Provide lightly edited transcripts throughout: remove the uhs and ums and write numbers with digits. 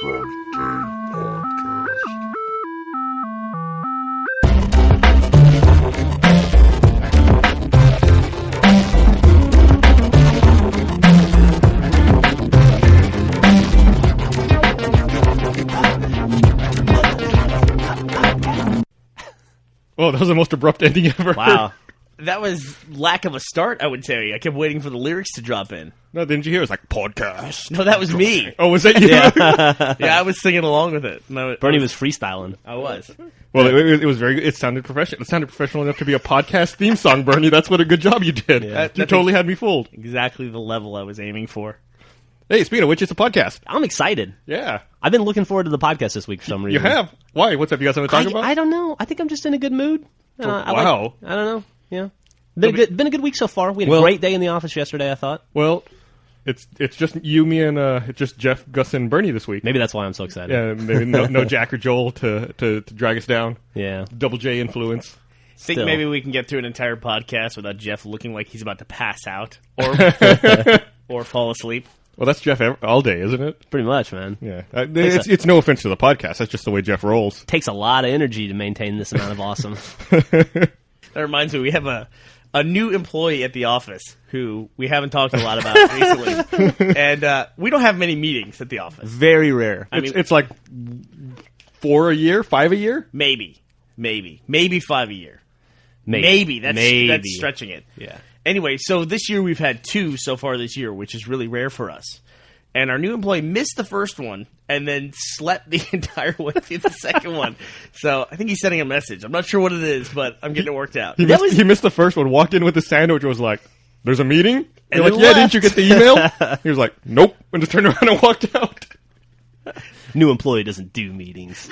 Oh, that was the most abrupt ending ever. Wow. That was lack of a start, I would tell you. I kept waiting for the lyrics to drop in. No, didn't you hear? It was like, podcast. No, that was me. Oh, was that you? Yeah, I was singing along with it. Bernie was freestyling. I was. Well, it was very good. It sounded professional. It sounded professional enough to be a podcast theme song, Bernie. That's what a good job you did. Yeah. You totally had me fooled. Exactly the level I was aiming for. Hey, speaking of which, it's a podcast. I'm excited. Yeah. I've been looking forward to the podcast this week for some reason. You have? Why? What's up? You got something to talk about? I don't know. I think I'm just in a good mood. Wow. I don't know. Yeah. Been a good week so far. We had a great day in the office yesterday, I thought. Well, it's just you, me, and it's just Jeff, Gus, and Bernie this week. Maybe that's why I'm so excited. Yeah, maybe no Jack or Joel to drag us down. Yeah. Double J influence. Think maybe we can get through an entire podcast without Jeff looking like he's about to pass out or fall asleep. Well, that's Jeff all day, isn't it? Pretty much, man. Yeah. It's no offense to the podcast. That's just the way Jeff rolls. Takes a lot of energy to maintain this amount of awesome. That reminds me, we have a new employee at the office who we haven't talked a lot about recently. And we don't have many meetings at the office. Very rare. It's like 4 a year, 5 a year? Maybe 5 a year. Maybe. That's stretching it. Yeah. Anyway, so this year we've had 2 so far this year, which is really rare for us. And our new employee missed the first one and then slept the entire way through the second one. So I think he's sending a message. I'm not sure what it is, but I'm getting it worked out. He missed the first one, walked in with a sandwich and was like, "There's a meeting?" And you're like, "Yeah, didn't you get the email?" He was like, "Nope," and just turned around and walked out. New employee doesn't do meetings.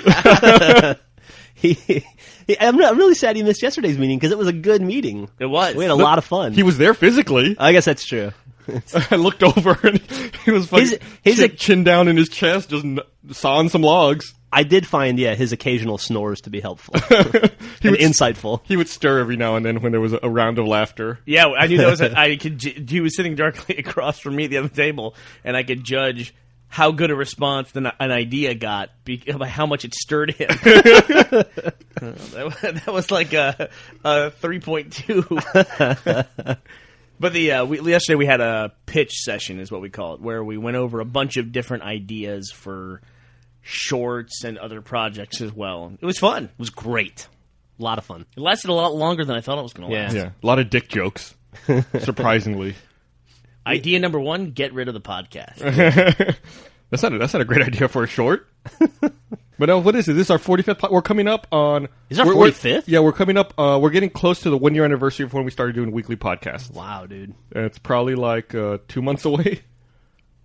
I'm really sad he missed yesterday's meeting because it was a good meeting. It was. We had a lot of fun. He was there physically. I guess that's true. I looked over and he was fucking chin down in his chest, just sawing some logs. I did find, his occasional snores to be helpful and insightful. He would stir every now and then when there was a round of laughter. Yeah, I knew that was he was sitting directly across from me at the other table, and I could judge how good a response an idea got by how much it stirred him. That was like a 3.2. But yesterday we had a pitch session, is what we call it, where we went over a bunch of different ideas for shorts and other projects as well. It was fun. It was great. A lot of fun. It lasted a lot longer than I thought it was going to last. Yeah, a lot of dick jokes, surprisingly. Idea number 1, get rid of the podcast. That's not a great idea for a short. But what is it? This is our 45th. We're coming up on... Is our 45th? Yeah, we're coming up... we're getting close to the 1-year anniversary of when we started doing weekly podcasts. Wow, dude. And it's probably like 2 months away.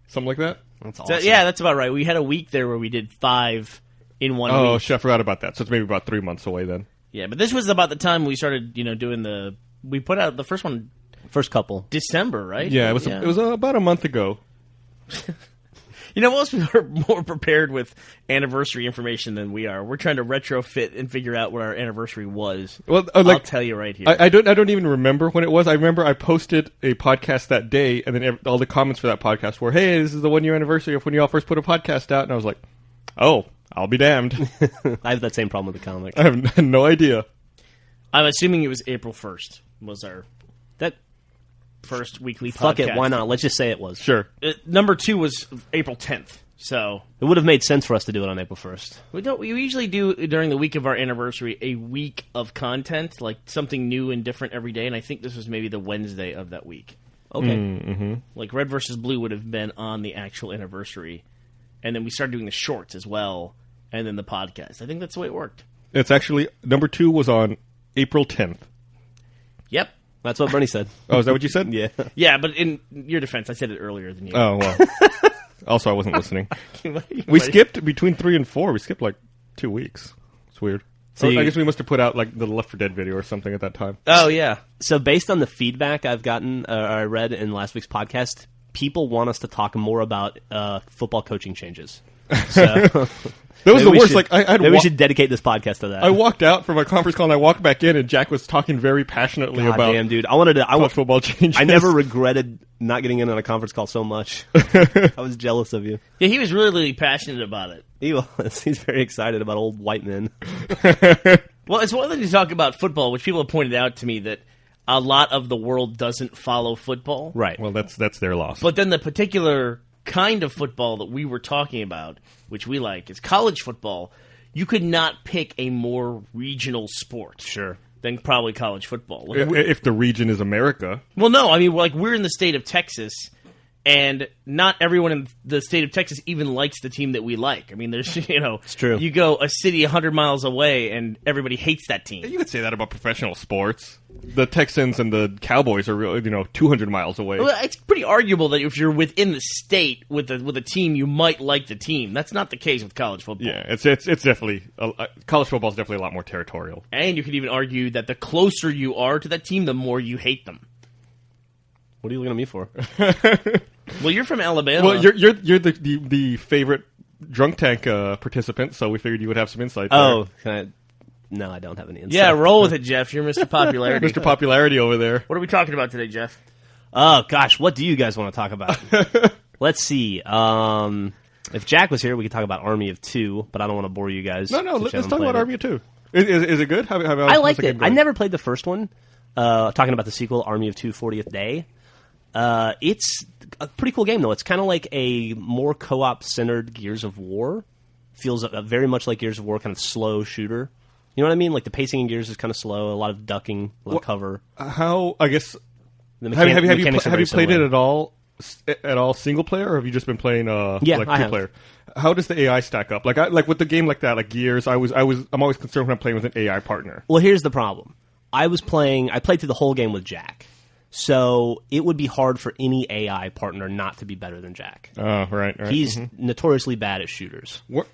Something like that. That's awesome. So, yeah, that's about right. We had a week there where we did 5 in 1 week. Oh, shit, I forgot about that. So it's maybe about 3 months away then. Yeah, but this was about the time we started, doing the... We put out the first one... First couple. December, right? Yeah, it was about a month ago. Most people are more prepared with anniversary information than we are. We're trying to retrofit and figure out what our anniversary was. Well, I'll tell you right here. I don't even remember when it was. I remember I posted a podcast that day, and then all the comments for that podcast were, "Hey, this is the 1-year anniversary of when y'all first put a podcast out." And I was like, "Oh, I'll be damned." I have that same problem with the comic. I have no idea. I'm assuming it was April 1st was our first weekly podcast. Fuck it, why not? Let's just say it was. Sure. Number 2 was April 10th. So it would have made sense for us to do it on April 1st. We usually do during the week of our anniversary a week of content, like something new and different every day, and I think this was maybe the Wednesday of that week. Okay. Mm-hmm. Like Red vs. Blue would have been on the actual anniversary, and then we started doing the shorts as well, and then the podcast. I think that's the way it worked. It's actually, number 2 was on April 10th. Yep. That's what Bernie said. Oh, is that what you said? Yeah. Yeah, but in your defense, I said it earlier than you. Oh, well. Also, I wasn't listening. You We skipped between 3 and 4. We skipped like 2 weeks. It's weird. So I guess we must have put out like the Left 4 Dead video or something at that time. Oh, yeah. So based on the feedback I've gotten, or I read in last week's podcast, people want us to talk more about football coaching changes. So that was the worst. Maybe we should dedicate this podcast to that. I walked out from a conference call and I walked back in, and Jack was talking very passionately about damn, dude. college football changes. I never regretted not getting in on a conference call so much. I was jealous of you. Yeah, he was really passionate about it. He was. He's very excited about old white men. Well, it's one thing to talk about football, which people have pointed out to me that a lot of the world doesn't follow football. Right. Well, that's their loss. But then the particular kind of football that we were talking about, which we like, is college football. You could not pick a more regional sport. Sure. Than probably college football. If the region is America. Well, no, I mean, we're in the state of Texas, and not everyone in the state of Texas even likes the team that we like. I mean, there's, it's true. You go a city 100 miles away, and everybody hates that team. You could say that about professional sports. The Texans and the Cowboys are really, 200 miles away. Well, it's pretty arguable that if you're within the state with a team, you might like the team. That's not the case with college football. Yeah, it's definitely college football is definitely a lot more territorial. And you could even argue that the closer you are to that team, the more you hate them. What are you looking at me for? Well, you're from Alabama. Well, you're the favorite drunk tank participant, so we figured you would have some insight there. Oh, no, I don't have any insight. Yeah, roll with it, Jeff. You're Mr. Popularity. Mr. Popularity over there. What are we talking about today, Jeff? Oh, gosh, what do you guys want to talk about? Let's see. If Jack was here, we could talk about Army of Two, but I don't want to bore you guys. No, let's talk about Army of Two. Is it good? I liked it. I never played the first one. Talking about the sequel, Army of Two 40th Day. It's a pretty cool game, though. It's kind of like a more co-op-centered Gears of War. Feels very much like Gears of War, kind of slow shooter. You know what I mean? Like the pacing in Gears is kind of slow, a lot of ducking, a lot of cover. How, I guess, have you played it at all single player, or have you just been playing two player? How does the AI stack up? Like with the game like that, like Gears, I'm always concerned when I'm playing with an AI partner. Well, here's the problem. I played through the whole game with Jack. So it would be hard for any AI partner not to be better than Jack. Oh, right. He's notoriously bad at shooters. What?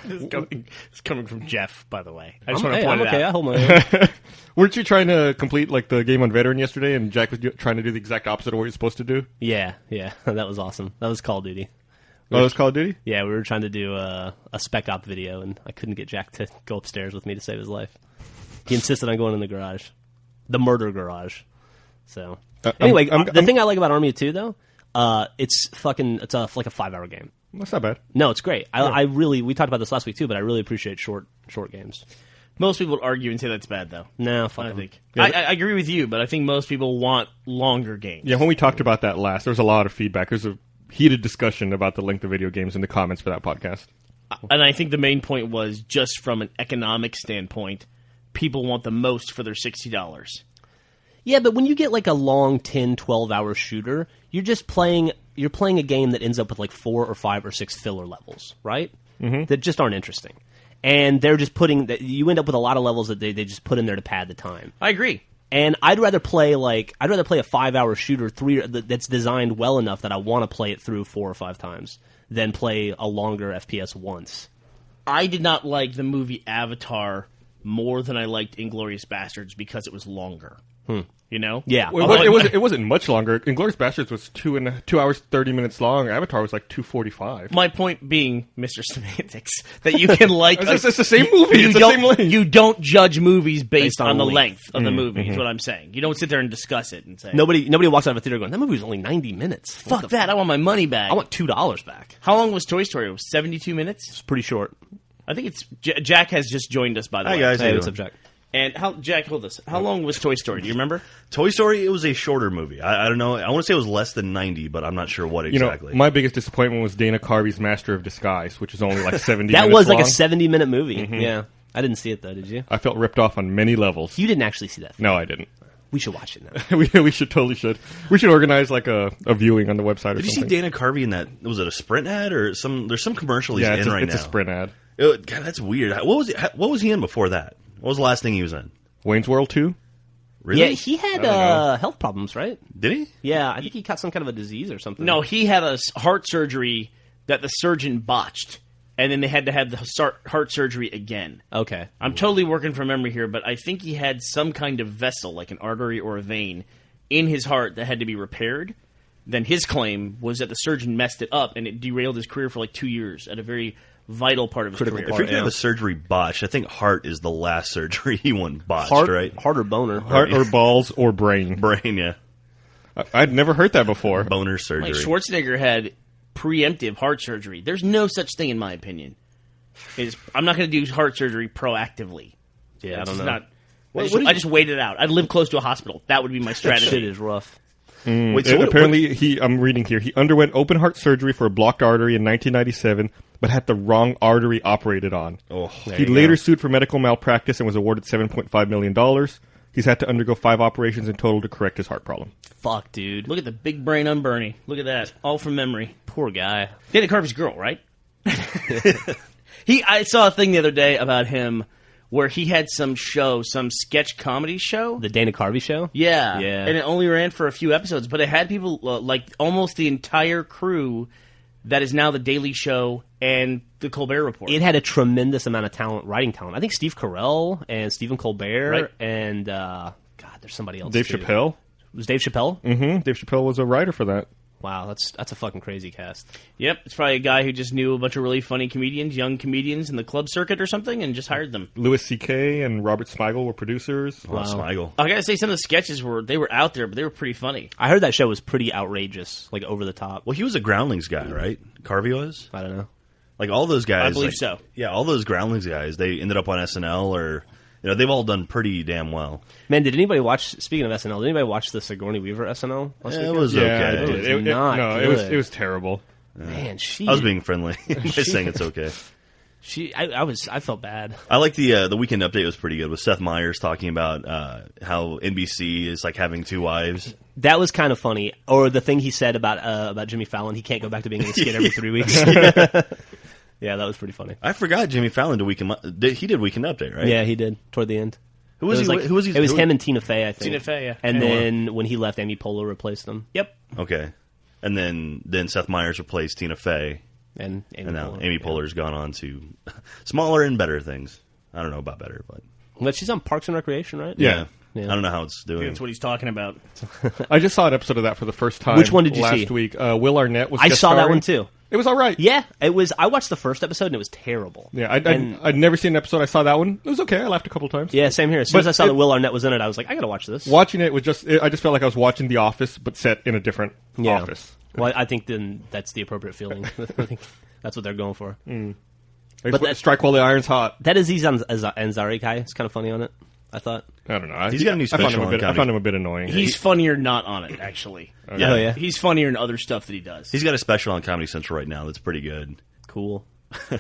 It's coming from Jeff, by the way. I just want to point it out. I hold my own. Weren't you trying to complete like the game on Veteran yesterday, and Jack was trying to do the exact opposite of what you're supposed to do? Yeah. That was awesome. That was Call of Duty. Oh, that was Call of Duty? Yeah, we were trying to do a Spec Op video, and I couldn't get Jack to go upstairs with me to save his life. He insisted on going in the garage. The murder garage. So, anyway, the thing I like about Army of Two, though, it's like a 5-hour game. That's not bad. No, it's great. We talked about this last week, too, but I really appreciate short games. Most people would argue and say that's bad, though. No, fuck I them. think. Yeah, I agree with you, but I think most people want longer games. Yeah, when we talked about that last, there was a lot of feedback. There's a heated discussion about the length of video games in the comments for that podcast. And I think the main point was just from an economic standpoint, people want the most for their $60. Yeah, but when you get like a long 10, 12-hour shooter, you're playing a game that ends up with like 4 or 5 or 6 filler levels, right? Mm-hmm. That just aren't interesting. And they're just you end up with a lot of levels that they just put in there to pad the time. I agree. And I'd rather play a 5-hour shooter that's designed well enough that I want to play it through 4 or 5 times than play a longer FPS once. I did not like the movie Avatar more than I liked Inglourious Bastards because it was longer. You know? Yeah. It wasn't much longer. Inglourious Bastards was 2 hours 30 minutes long. Avatar was like 2:45. My point being, Mr. Semantics, that you can like it's the same movie. It's the same length. You don't judge movies based on the length of the movie. Mm-hmm. Is what I'm saying. You don't sit there and discuss it and say nobody walks out of a theater going, that movie was only 90 minutes. Fuck that! I want my money back. I want $2 back. How long was Toy Story? It was 72 minutes. It's pretty short. I think it's Jack has just joined us, by the way. Hi guys, Hey, what's up, Jack? And Jack, hold this. How long was Toy Story? Do you remember? Toy Story, it was a shorter movie. I don't know. I want to say it was less than 90, but I'm not sure what exactly. My biggest disappointment was Dana Carvey's Master of Disguise, which is only like 70 that minutes was like long. a 70-minute movie. Mm-hmm. Yeah. I didn't see it, though, did you? I felt ripped off on many levels. You didn't actually see that film. No, I didn't. We should watch it now. we should. We should organize like a viewing on the website or Did you something. see Dana Carvey in that? Was it a Sprint ad or some? There's some commercial he's in right now. It's a Sprint ad. God, that's weird. What was he in before that? What was the last thing he was in? Wayne's World 2? Really? Yeah, he had health problems, right? Did he? Yeah, I think he caught some kind of a disease or something. No, he had a heart surgery that the surgeon botched, and then they had to have the heart surgery again. Okay. I'm totally working from memory here, but I think he had some kind of vessel, like an artery or a vein, in his heart that had to be repaired. then his claim was that the surgeon messed it up and it derailed his career for like 2 years at a very vital part of his career. If you're going to have a surgery botched, I think heart is the last surgery he won botched, right? Heart or boner. Heart or balls or brain. Brain, yeah. I'd never heard that before. Boner surgery. Like Schwarzenegger had preemptive heart surgery. There's no such thing, in my opinion. I'm not going to do heart surgery proactively. Yeah, I don't know. I just wait it out. I'd live close to a hospital. That would be my strategy. That shit is rough. Apparently, I'm reading here, he underwent open heart surgery for a blocked artery in 1997, but had the wrong artery operated on. Oh, he later sued for medical malpractice and was awarded $7.5 million. He's had to undergo 5 operations in total to correct his heart problem. Fuck, dude. Look at the big brain on Bernie. Look at that. All from memory. Poor guy. Dana Carvey's girl, right? I saw a thing the other day about him where he had some sketch comedy show. The Dana Carvey show? Yeah. Yeah. And it only ran for a few episodes, but it had people, like almost the entire crew that is now The Daily Show and The Colbert Report. It had a tremendous amount of talent, writing talent. I think Steve Carell and Stephen Colbert and, God, there's somebody else Dave too. Chappelle? Was Dave Chappelle? Mm-hmm. Dave Chappelle was a writer for that. Wow, that's a fucking crazy cast. Yep, it's probably a guy who just knew a bunch of really funny comedians, young comedians in the club circuit or something, and just hired them. Louis C.K. and Robert Smigel were producers. Wow. Smigel. I gotta say, some of the sketches were out there, but they were pretty funny. I heard that show was pretty outrageous, like over the top. Well, he was a Groundlings guy, right? Carvey was? I don't know. Like all those guys. I believe so. Yeah, all those Groundlings guys, they ended up on SNL or... they've all done pretty damn well. Man, did anybody watch? Speaking of SNL, did anybody watch the Sigourney Weaver SNL? It was okay. It was terrible. Man, I was being friendly by saying it's okay. I felt bad. I like the Weekend Update was pretty good with Seth Meyers talking about how NBC is like having 2 wives. That was kind of funny. Or the thing he said about Jimmy Fallon, he can't go back to being in a skit every 3 weeks. Yeah, that was pretty funny. I forgot Jimmy Fallon he did Weekend Update, right? Yeah, he did toward the end. Who was he? It was him and Tina Fey, I think. Tina Fey, yeah. And then when he left, Amy Poehler replaced them. Yep. Okay. And then Seth Meyers replaced Tina Fey. And now Amy Poehler's gone on to smaller and better things. I don't know about better, but she's on Parks and Recreation, right? Yeah. I don't know how it's doing. That's what he's talking about. I just saw an episode of that for the first time. Which one did you see? Last week. Will Arnett was. I saw that one too. It was all right. Yeah, it was. I watched the first episode and it was terrible. Yeah, I'd never seen an episode. I saw that one. It was okay. I laughed a couple times. Yeah, same here. As soon as I saw that Will Arnett was in it, I was like, I gotta watch this. Watching it was I just felt like I was watching The Office, but set in a different office. Well, I think then that's the appropriate feeling. I think that's what they're going for. But strike while the iron's hot. That Aziz Ansari guy is kind of funny on it, I thought. I don't know. He's got a new special on I found him a bit annoying. He's funnier not on it, actually. Okay. Oh, yeah? He's funnier in other stuff that he does. He's got a special on Comedy Central right now that's pretty good. Cool.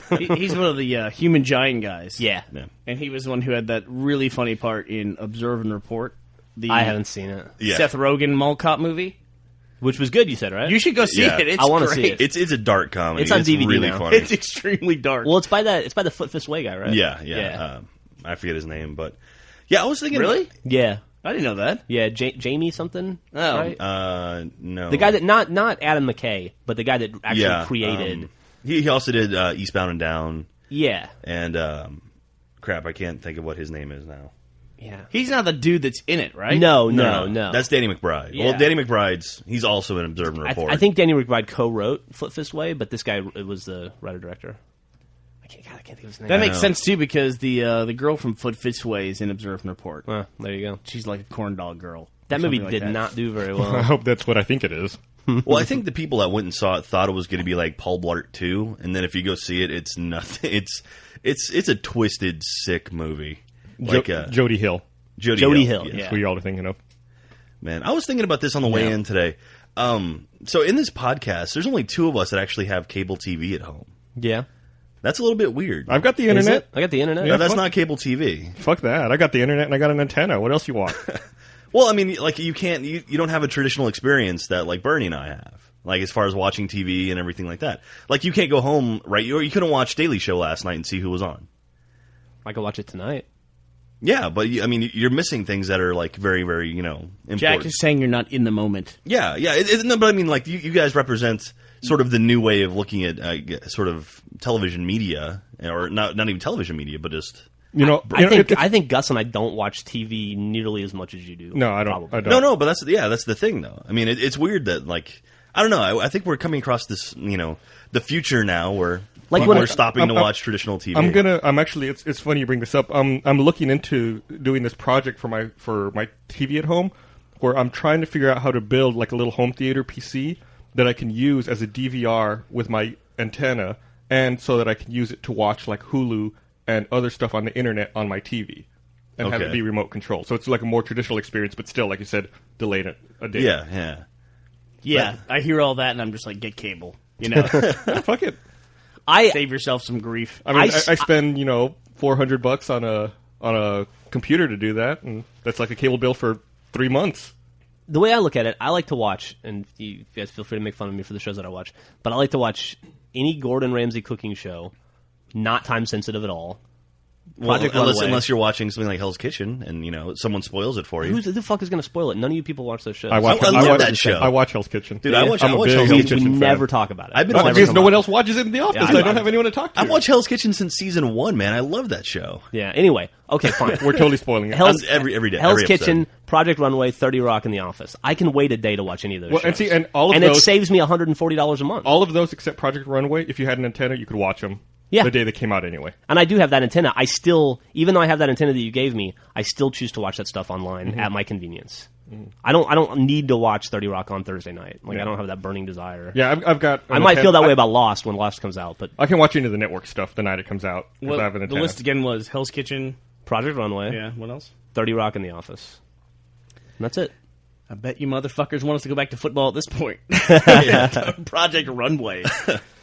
He's one of the human giant guys. Yeah. And he was the one who had that really funny part in Observe and Report. I haven't seen it. Yeah. Seth Rogen Mall Cop movie. Which was good, you said, right? You should go see it. It's I want to see it. It's a dark comedy. It's on DVD really now. funny. It's extremely dark. Well, it's by the Foot Fist Way guy, right? Yeah. I forget his name, but I was thinking. Really? Yeah. I didn't know that. Yeah, Jamie something. Oh, right? No. The guy that not Adam McKay, but the guy that actually created. He also did Eastbound and Down. Yeah. And crap, I can't think of what his name is now. Yeah. He's not the dude that's in it, right? No. That's Danny McBride. Yeah. Well, Danny he's also in Observe and Report. I think Danny McBride co-wrote Foot Fist Way, but this guy was the writer-director. I can't think of his name. That makes sense, too, because the girl from Foot Fist Way is in Observe and Report. Well, there you go. She's like a corn dog girl. That movie did not do very well. I hope that's what I think it is. Well, I think the people that went and saw it thought it was going to be like Paul Blart 2, and then if you go see it, it's nothing. It's a twisted, sick movie. Like Jody Hill. Jody Hill. Yes, Yeah. who you all are thinking of. Man, I was thinking about this on the way in today. So in this podcast, there's only 2 of us that actually have cable TV at home. Yeah. That's a little bit weird. I've got the internet. I got the internet. Yeah, No, that's not cable TV. Fuck that. I got the internet and I got an antenna. What else you want? Well, I mean, like you don't have a traditional experience that like Bernie and I have. Like as far as watching TV and everything like that. Like you can't go home, right? You couldn't watch Daily Show last night and see who was on. I could watch it tonight. Yeah, but you're missing things that are like very, very, important. Jack is saying you're not in the moment. Yeah. No, but I mean, like you guys represent sort of the new way of looking at sort of television media, or not even television media, but just I think Gus and I don't watch TV nearly as much as you do. No, I don't. No, but that's the thing, though. I mean, it's weird that like I don't know. I think we're coming across this, the future now where people are stopping to watch traditional TV. I'm actually. It's funny you bring this up. I'm looking into doing this project for my TV at home, where I'm trying to figure out how to build like a little home theater PC that I can use as a DVR with my antenna, and so that I can use it to watch like Hulu and other stuff on the internet on my TV, and have it be remote controlled. So it's like a more traditional experience, but still, like you said, delayed a day. Yeah, I hear all that, and I'm just like, get cable. Fuck it. Save yourself some grief. I mean, I spend $400 on a computer to do that, and that's like a cable bill for 3 months. The way I look at it, I like to watch, and you guys feel free to make fun of me for the shows that I watch, but I like to watch any Gordon Ramsay cooking show, not time sensitive at all. Unless you're watching something like Hell's Kitchen and someone spoils it for you. Who the fuck is going to spoil it? None of you people watch those shows. I love that show. I watch Hell's Kitchen. Dude, I watch Hell's Kitchen. We never talk about it. Because no one else watches it in the office. I don't have anyone to talk to. I've watched Hell's Kitchen since season 1, man. I love that show. Yeah. Anyway, okay, fine. We're totally spoiling it. Every day. Hell's Kitchen, Project Runway, 30 Rock, and The Office. I can wait a day to watch any of those shows. And it saves me $140 a month. All of those except Project Runway. If you had an antenna, you could watch them. Yeah. The day they came out anyway. And I do have that antenna. I still, even though I have that antenna that you gave me, I still choose to watch that stuff online at my convenience. I don't need to watch 30 Rock on Thursday night. I don't have that burning desire. Yeah, I've got... I might feel that way about Lost when Lost comes out, but... I can watch any of the network stuff the night it comes out. Well, I have an antenna. The list again was Hell's Kitchen, Project Runway. Yeah, what else? 30 Rock and The Office. And that's it. I bet you motherfuckers want us to go back to football at this point. Project Runway.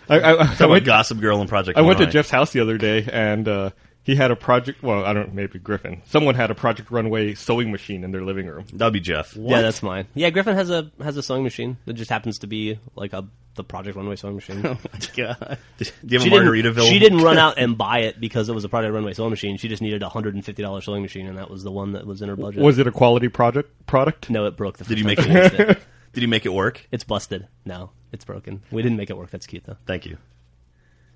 I went Gossip Girl and Project Runway. I went to Jeff's house the other day, and he had a Project... Well, I don't know, maybe Griffin. Someone had a Project Runway sewing machine in their living room. That'd be Jeff. What? Yeah, that's mine. Yeah, Griffin has a sewing machine that just happens to be like the Project Runway sewing machine. Oh my god! Do you have a Margaritaville? She didn't run out and buy it because it was a Project Runway sewing machine. She just needed a $150 sewing machine, and that was the one that was in her budget. Was it a quality product? No, it broke. Did you make it work? Did you make it work? It's busted. No, it's broken. We didn't make it work. That's cute though. Thank you.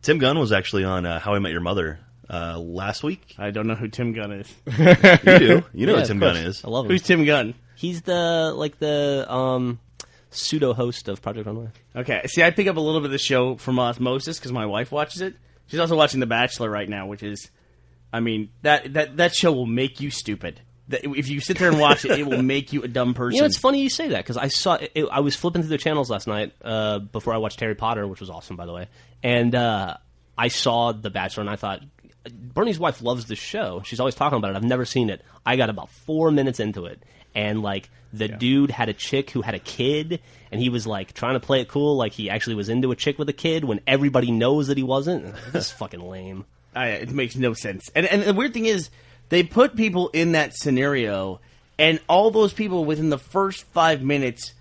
Tim Gunn was actually on How I Met Your Mother last week. I don't know who Tim Gunn is. You do. You know who Tim Gunn is. I love him. Who's Tim Gunn? He's the pseudo host of Project Runway. Okay. See, I pick up a little bit of the show from osmosis because my wife watches it. She's also watching The Bachelor right now, which is, I mean, that show will make you stupid. If you sit there and watch it, it will make you a dumb person. You know, it's funny you say that because I was flipping through the channels last night before I watched Harry Potter, which was awesome, by the way. And I saw The Bachelor, and I thought, Bernie's wife loves this show. She's always talking about it. I've never seen it. I got about 4 minutes into it, and the dude had a chick who had a kid, and he was trying to play it cool, like he actually was into a chick with a kid when everybody knows that he wasn't. This is fucking lame. It makes no sense. And the weird thing is, they put people in that scenario, and all those people within the first 5 minutes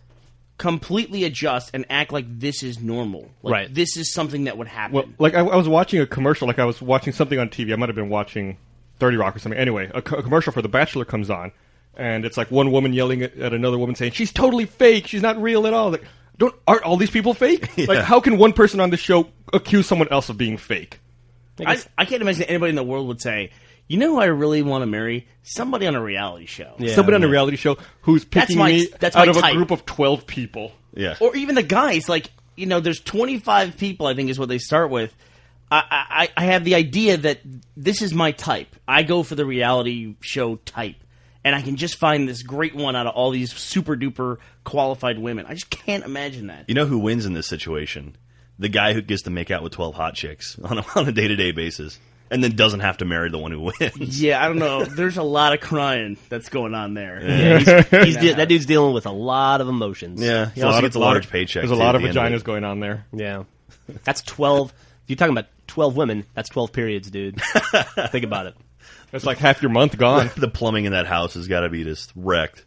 completely adjust and act like this is normal. Right. This is something that would happen. Well, I was watching a commercial, I was watching something on TV. I might have been watching 30 Rock or something. Anyway, a commercial for The Bachelor comes on, and it's one woman yelling at another woman saying, she's totally fake, she's not real at all. Aren't all these people fake? Yeah. How can one person on the show accuse someone else of being fake? I can't imagine anybody in the world would say, you know who I really want to marry? Somebody on a reality show. Yeah, somebody on a reality show who's picking me out of a group of 12 people. Yeah. Or even the guys, there's 25 people, I think is what they start with. I have the idea that this is my type. I go for the reality show type. And I can just find this great one out of all these super duper qualified women. I just can't imagine that. You know who wins in this situation? The guy who gets to make out with 12 hot chicks on a day-to-day basis. And then doesn't have to marry the one who wins. Yeah, I don't know. There's a lot of crying that's going on there. Yeah, that dude's dealing with a lot of emotions. Yeah, he also gets a large paycheck. There's a lot of vaginas going on there. Yeah. That's 12. You're talking about 12 women. That's 12 periods, dude. Think about it. It's half your month gone. The plumbing in that house has got to be just wrecked.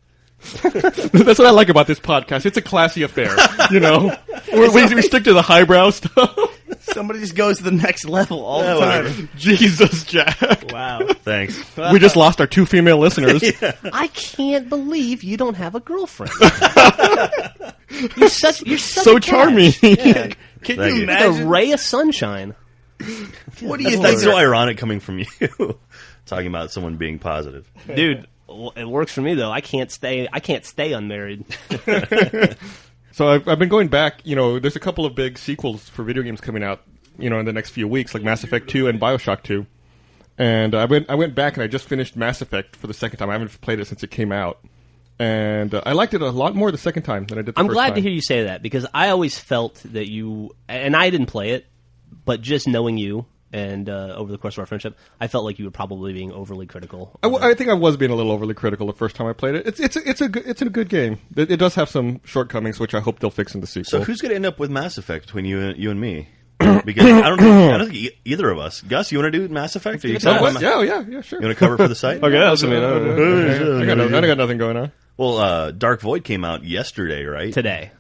That's what I like about this podcast. It's a classy affair. We stick to the highbrow stuff. Somebody just goes to the next level all the time. Whatever. Jesus, Jack. Wow. Thanks. We just lost our 2 female listeners. Yeah. I can't believe you don't have a girlfriend. You're such so charming. Yeah. Can you imagine? A ray of sunshine. What do you think? That's so ironic coming from you. Talking about someone being positive. Dude, it works for me though. I can't stay unmarried. So I've been going back. There's a couple of big sequels for video games coming out. In the next few weeks, like Mass Effect 2 and BioShock 2. And I went back and I just finished Mass Effect for the second time. I haven't played it since it came out. And I liked it a lot more the second time than I did the first time. I'm glad to hear you say that, because I always felt that you, and I didn't play it, but just knowing you and over the course of our friendship, I felt like you were probably being overly critical. I think I was being a little overly critical the first time I played it. It's a good game. It does have some shortcomings, which I hope they'll fix in the sequel. So who's going to end up with Mass Effect between you and me? Because I don't think either of us. Gus, you want to do Mass Effect? Yeah, sure. You want to cover for the site? Okay, I got nothing going on. Well, Dark Void came out yesterday, right? Today.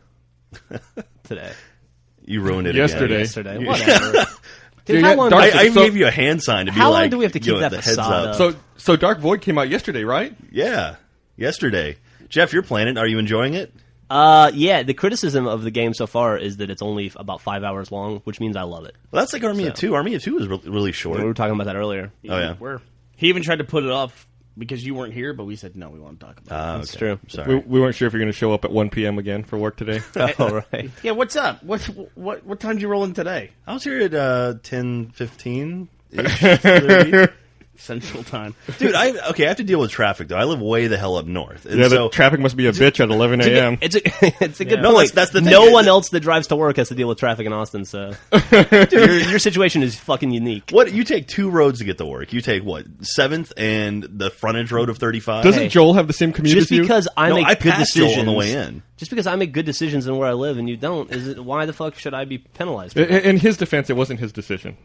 You ruined it yesterday. Whatever. Dude, how long I even gave you a hand sign to be like, how long do we have to keep that facade up? So Dark Void came out yesterday, right? Yeah, yesterday. Jeff, you're playing it. Are you enjoying it? Yeah, the criticism of the game so far is that it's only about 5 hours long, which means I love it. Well, that's like Army of 2. Army of 2 is really short. We were talking about that earlier. Oh, yeah. He even tried to put it off because you weren't here, but we said, no, we want to talk about it. That's true. Sorry. We weren't sure if you're going to show up at 1 p.m. again for work today. Oh, right. Yeah, what's up? What time did you roll in today? I was here at 10:15-ish. Central Time. Dude, I have to deal with traffic, though. I live way the hell up north. And the traffic must be a bitch at 11 a.m. It's a good No, point. that's the thing. No one else that drives to work has to deal with traffic in Austin, so your situation is fucking unique. What? You take 2 roads to get to work. You take, 7th and the frontage road of 35? Doesn't Joel have the same commute just as you? because I make good decisions Joel on the way in. Just because I make good decisions in where I live and you don't, why the fuck should I be penalized? In his defense, it wasn't his decision.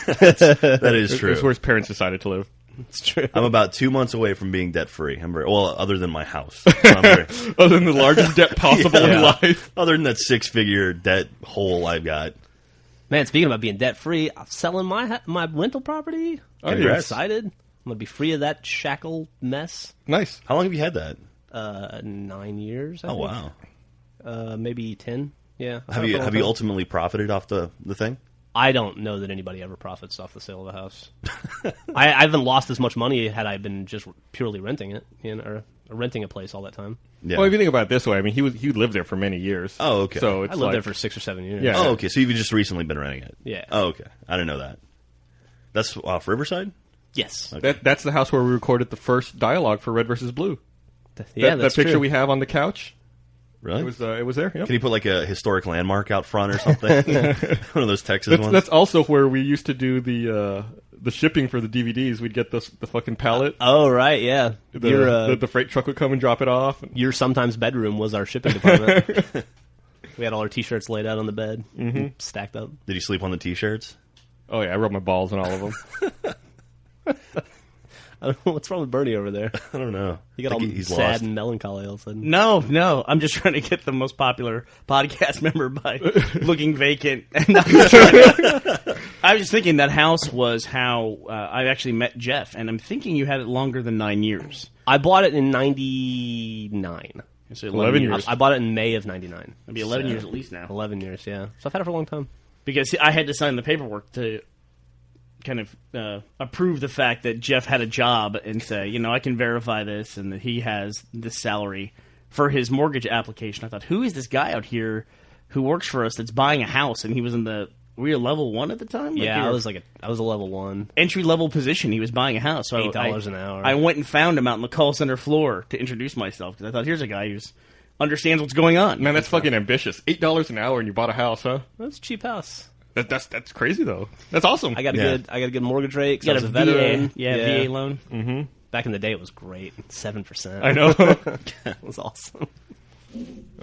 That is true. It's where his parents decided to live. It's true. I'm about 2 months away from being debt-free. Other than my house. Other than the largest debt possible in life. Other than that 6-figure debt hole I've got. Man, speaking about being debt-free, I'm selling my rental property. I'm excited. I'm going to be free of that shackle mess. Nice. How long have you had that? 9 years, I think. Wow. Maybe 10, yeah. Have you ultimately profited off the thing? I don't know that anybody ever profits off the sale of a house. I haven't lost as much money had I been just purely renting it, or renting a place all that time. Yeah. Well, if you think about it this way, I mean, he lived there for many years. Oh, okay. So I lived there for 6 or 7 years. Yeah. Oh, okay. So you've just recently been renting it? Yeah. Oh, okay. I didn't know that. That's off Riverside? Yes. Okay. That's the house where we recorded the first dialogue for Red vs. Blue. Yeah, that picture we have on the couch. Really? It was there. Yep. Can you put like a historic landmark out front or something? One of those Texas ones. That's also where we used to do the shipping for the DVDs. We'd get the fucking pallet. Oh right, yeah. The freight truck would come and drop it off. Your sometimes bedroom was our shipping department. We had all our T-shirts laid out on the bed, stacked up. Did you sleep on the T-shirts? Oh yeah, I rubbed my balls on all of them. I don't know what's wrong with Bernie over there. I don't know. He got all he's sad lost. and melancholy all of a sudden. No. I'm just trying to get the most popular podcast member by looking vacant. I was just thinking that house was how I actually met Jeff, and I'm thinking you had it longer than 9 years. I bought it in 99. So 11 years. I bought it in May of 99. It'll be 11 years at least now. 11 years, yeah. So I've had it for a long time. Because I had to sign the paperwork to kind of approve the fact that Jeff had a job and say, I can verify this and that he has this salary for his mortgage application. I thought, who is this guy out here who works for us that's buying a house? And he was were you a level 1 at the time? Yeah, I was a level 1. Entry level position. He was buying a house. So $8 an hour. I went and found him out on the call center floor to introduce myself because I thought, here's a guy who understands what's going on. Man, that's fucking ambitious. $8 an hour and you bought a house, huh? That's a cheap house. That's crazy though. That's awesome. I got a good mortgage rate. You got a veteran. VA loan. Mm-hmm. Back in the day, it was great. 7%. I know. It was awesome.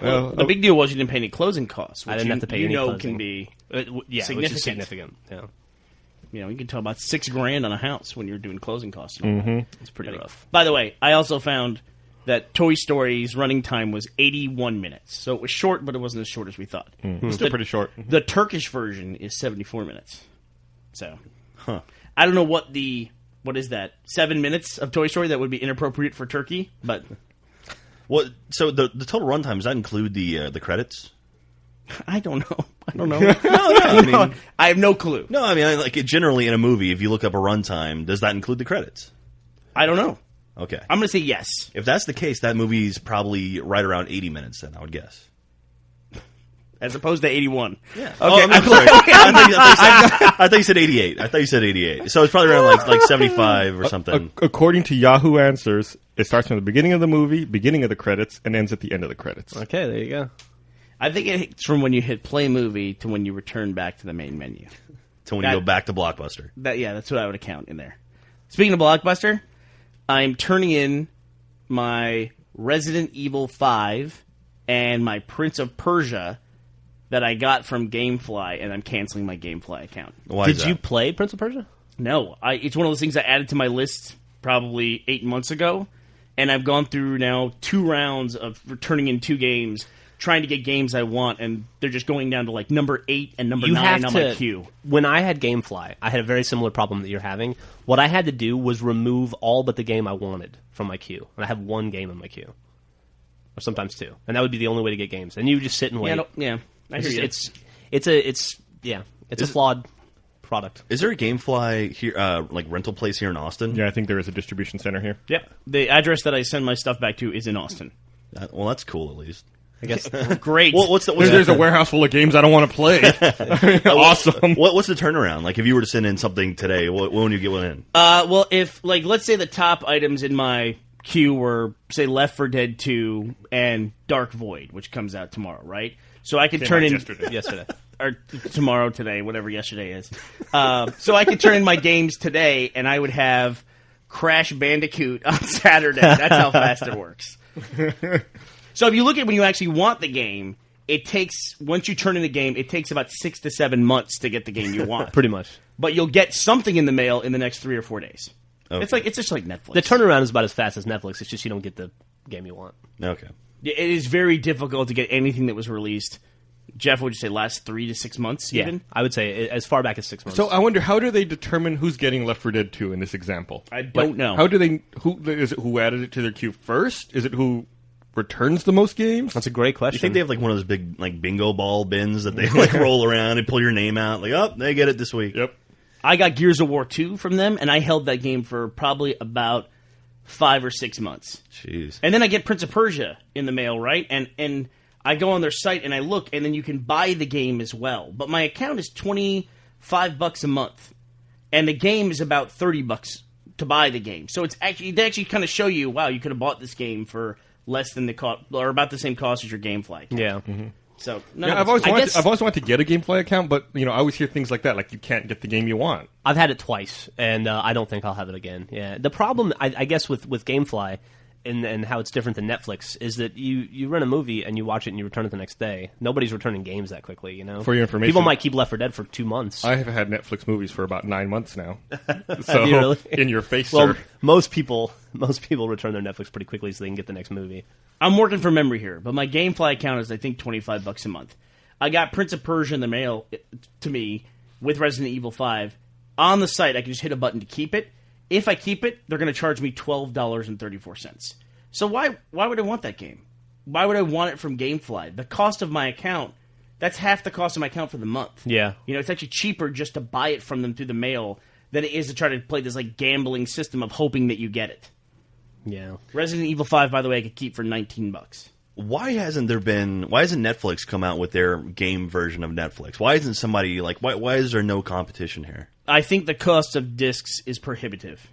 Well, the big deal was you didn't pay any closing costs. Which I didn't have to pay any closing. Can be significant. Which is significant. Yeah. You can tell about $6,000 on a house when you're doing closing costs. It's pretty rough. By the way, I also found that Toy Story's running time was 81 minutes. So it was short, but it wasn't as short as we thought. It's still pretty short. The Turkish version is 74 minutes. So, I don't know what is that, 7 minutes of Toy Story that would be inappropriate for Turkey, but... So the total runtime, does that include the credits? I don't know. No, I mean, I have no clue. No, I mean, generally in a movie, if you look up a runtime, does that include the credits? I don't know. Okay. I'm going to say yes. If that's the case, that movie's probably right around 80 minutes then, I would guess. as opposed to 81. Yeah. Okay. Oh, I'm sorry. I thought you said 88. I thought you said 88. So it's probably around like 75 or something. According to Yahoo Answers, it starts from the beginning of the movie, beginning of the credits, and ends at the end of the credits. Okay, there you go. I think it's from when you hit play movie to when you return back to the main menu. To when you go back to Blockbuster. That's what I would account in there. Speaking of Blockbuster, I'm turning in my Resident Evil 5 and my Prince of Persia that I got from GameFly, and I'm canceling my GameFly account. Why Did you play Prince of Persia? No. It's one of those things I added to my list probably 8 months ago, and I've gone through now 2 rounds of returning in 2 games, trying to get games I want, and they're just going down to like number 8 and number 9 on my queue. When I had GameFly, I had a very similar problem that you're having. What I had to do was remove all but the game I wanted from my queue, and I have 1 game in my queue, or sometimes 2, and that would be the only way to get games. And you just sit and wait. I hear you. It's a flawed product. Is there a GameFly here, like rental place here in Austin? Yeah, I think there is a distribution center here. Yep. The address that I send my stuff back to is in Austin. Well, that's cool at least. I guess. Great. Well, there's a warehouse full of games I don't want to play. Awesome. What's the turnaround? Like, if you were to send in something today, when would you get one in? Well, if let's say the top items in my queue were, say, Left 4 Dead 2 and Dark Void, which comes out tomorrow, right? So I could turn in yesterday. Or tomorrow, today, whatever yesterday is. So I could turn in my games today, and I would have Crash Bandicoot on Saturday. That's how fast it works. So if you look at when you actually want the game, it takes, once you turn in the game, it takes about 6 to 7 months to get the game you want. Pretty much. But you'll get something in the mail in the next 3 or 4 days. Okay. It's just like Netflix. The turnaround is about as fast as Netflix. It's just you don't get the game you want. Okay. It is very difficult to get anything that was released. Jeff, would you say last 3 to 6 months? Yeah, even? I would say as far back as 6 months. So I wonder, how do they determine who's getting Left 4 Dead 2 in this example? I don't know. How do they? Is it who added it to their queue first? Is it who returns the most games? That's a great question. You think they have like one of those big like bingo ball bins that they like roll around and pull your name out? Like, oh, they get it this week. Yep. I got Gears of War 2 from them, and I held that game for probably about 5 or 6 months. Jeez. And then I get Prince of Persia in the mail, right? And I go on their site and I look, and then you can buy the game as well. But my account is $25 a month, and the game is about $30 to buy the game. So it's actually they actually kind of show you, wow, you could have bought this game for less than the cost, or about the same cost as your GameFly account. Yeah. Mm-hmm. So I've always wanted to get a GameFly account, but I always hear things like that, like you can't get the game you want. I've had it twice, and I don't think I'll have it again. Yeah, the problem, I guess, with GameFly and how it's different than Netflix is that you rent a movie and you watch it and you return it the next day. Nobody's returning games that quickly, For your information, people might keep Left 4 Dead for 2 months. I have had Netflix movies for about 9 months now. So you really? In your face, well, sir. Most people return their Netflix pretty quickly so they can get the next movie. I'm working from memory here, but my GameFly account is, I think, $25 a month. I got Prince of Persia in the mail to me with Resident Evil 5. On the site, I can just hit a button to keep it. If I keep it, they're going to charge me $12.34. So why would I want that game? Why would I want it from GameFly? The cost of my account, that's half the cost of my account for the month. Yeah. It's actually cheaper just to buy it from them through the mail than it is to try to play this like gambling system of hoping that you get it. Yeah. Resident Evil 5, by the way, I could keep for $19. Why hasn't Netflix come out with their game version of Netflix? Why isn't somebody why is there no competition here? I think the cost of discs is prohibitive.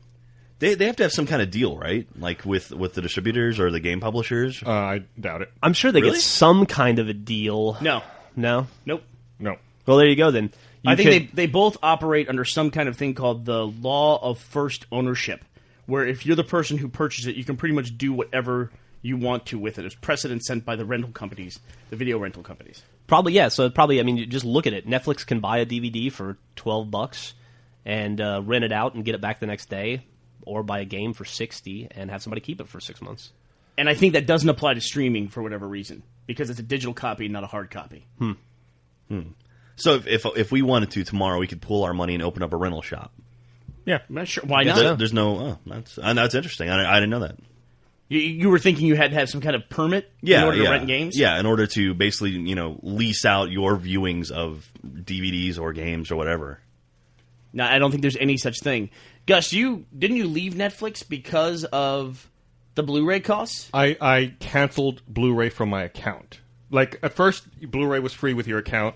They have to have some kind of deal, right? Like with the distributors or the game publishers? I doubt it. I'm sure they get some kind of a deal. No. No? Nope. No. Well, there you go then. I think they both operate under some kind of thing called the law of first ownership, where if you're the person who purchased it, you can pretty much do whatever you want to with it. There's precedent sent by the rental companies, the video rental companies. Probably, yeah. So you just look at it. Netflix can buy a DVD for $12 and rent it out and get it back the next day, or buy a game for $60 and have somebody keep it for 6 months. And I think that doesn't apply to streaming for whatever reason, because it's a digital copy, not a hard copy. So if we wanted to tomorrow, we could pool our money and open up a rental shop. Yeah, I'm not sure. Why not? There's no. That's interesting. I didn't know that. You were thinking you had to have some kind of permit in order to rent games? Yeah, in order to basically lease out your viewings of DVDs or games or whatever. No, I don't think there's any such thing. Gus, didn't you leave Netflix because of the Blu-ray costs? I canceled Blu-ray from my account. Like, at first, Blu-ray was free with your account,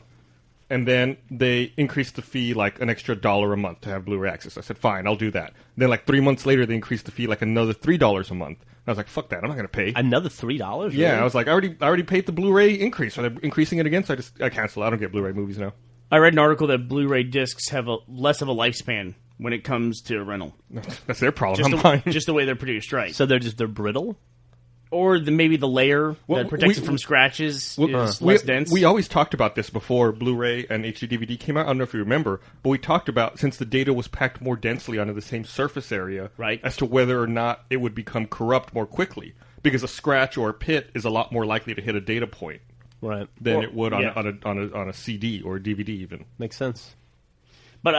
and then they increased the fee like an extra $1 a month to have Blu-ray access. I said, fine, I'll do that. Then like 3 months later, they increased the fee like another $3 a month. I was like, fuck that, I'm not going to pay. Another $3? Really? Yeah, I was like, I already paid the Blu-ray increase. So they're increasing it again, so I cancel. I don't get Blu-ray movies now. I read an article that Blu-ray discs have less of a lifespan when it comes to rental. That's their problem. Just the way they're produced, right? So they're brittle? Or maybe the layer that protects it from scratches is less dense. We always talked about this before Blu-ray and HD DVD came out. I don't know if you remember, but we talked about since the data was packed more densely onto the same surface area, right, as to whether or not it would become corrupt more quickly. Because a scratch or a pit is a lot more likely to hit a data point, right, than it would on a CD or a DVD even. Makes sense. But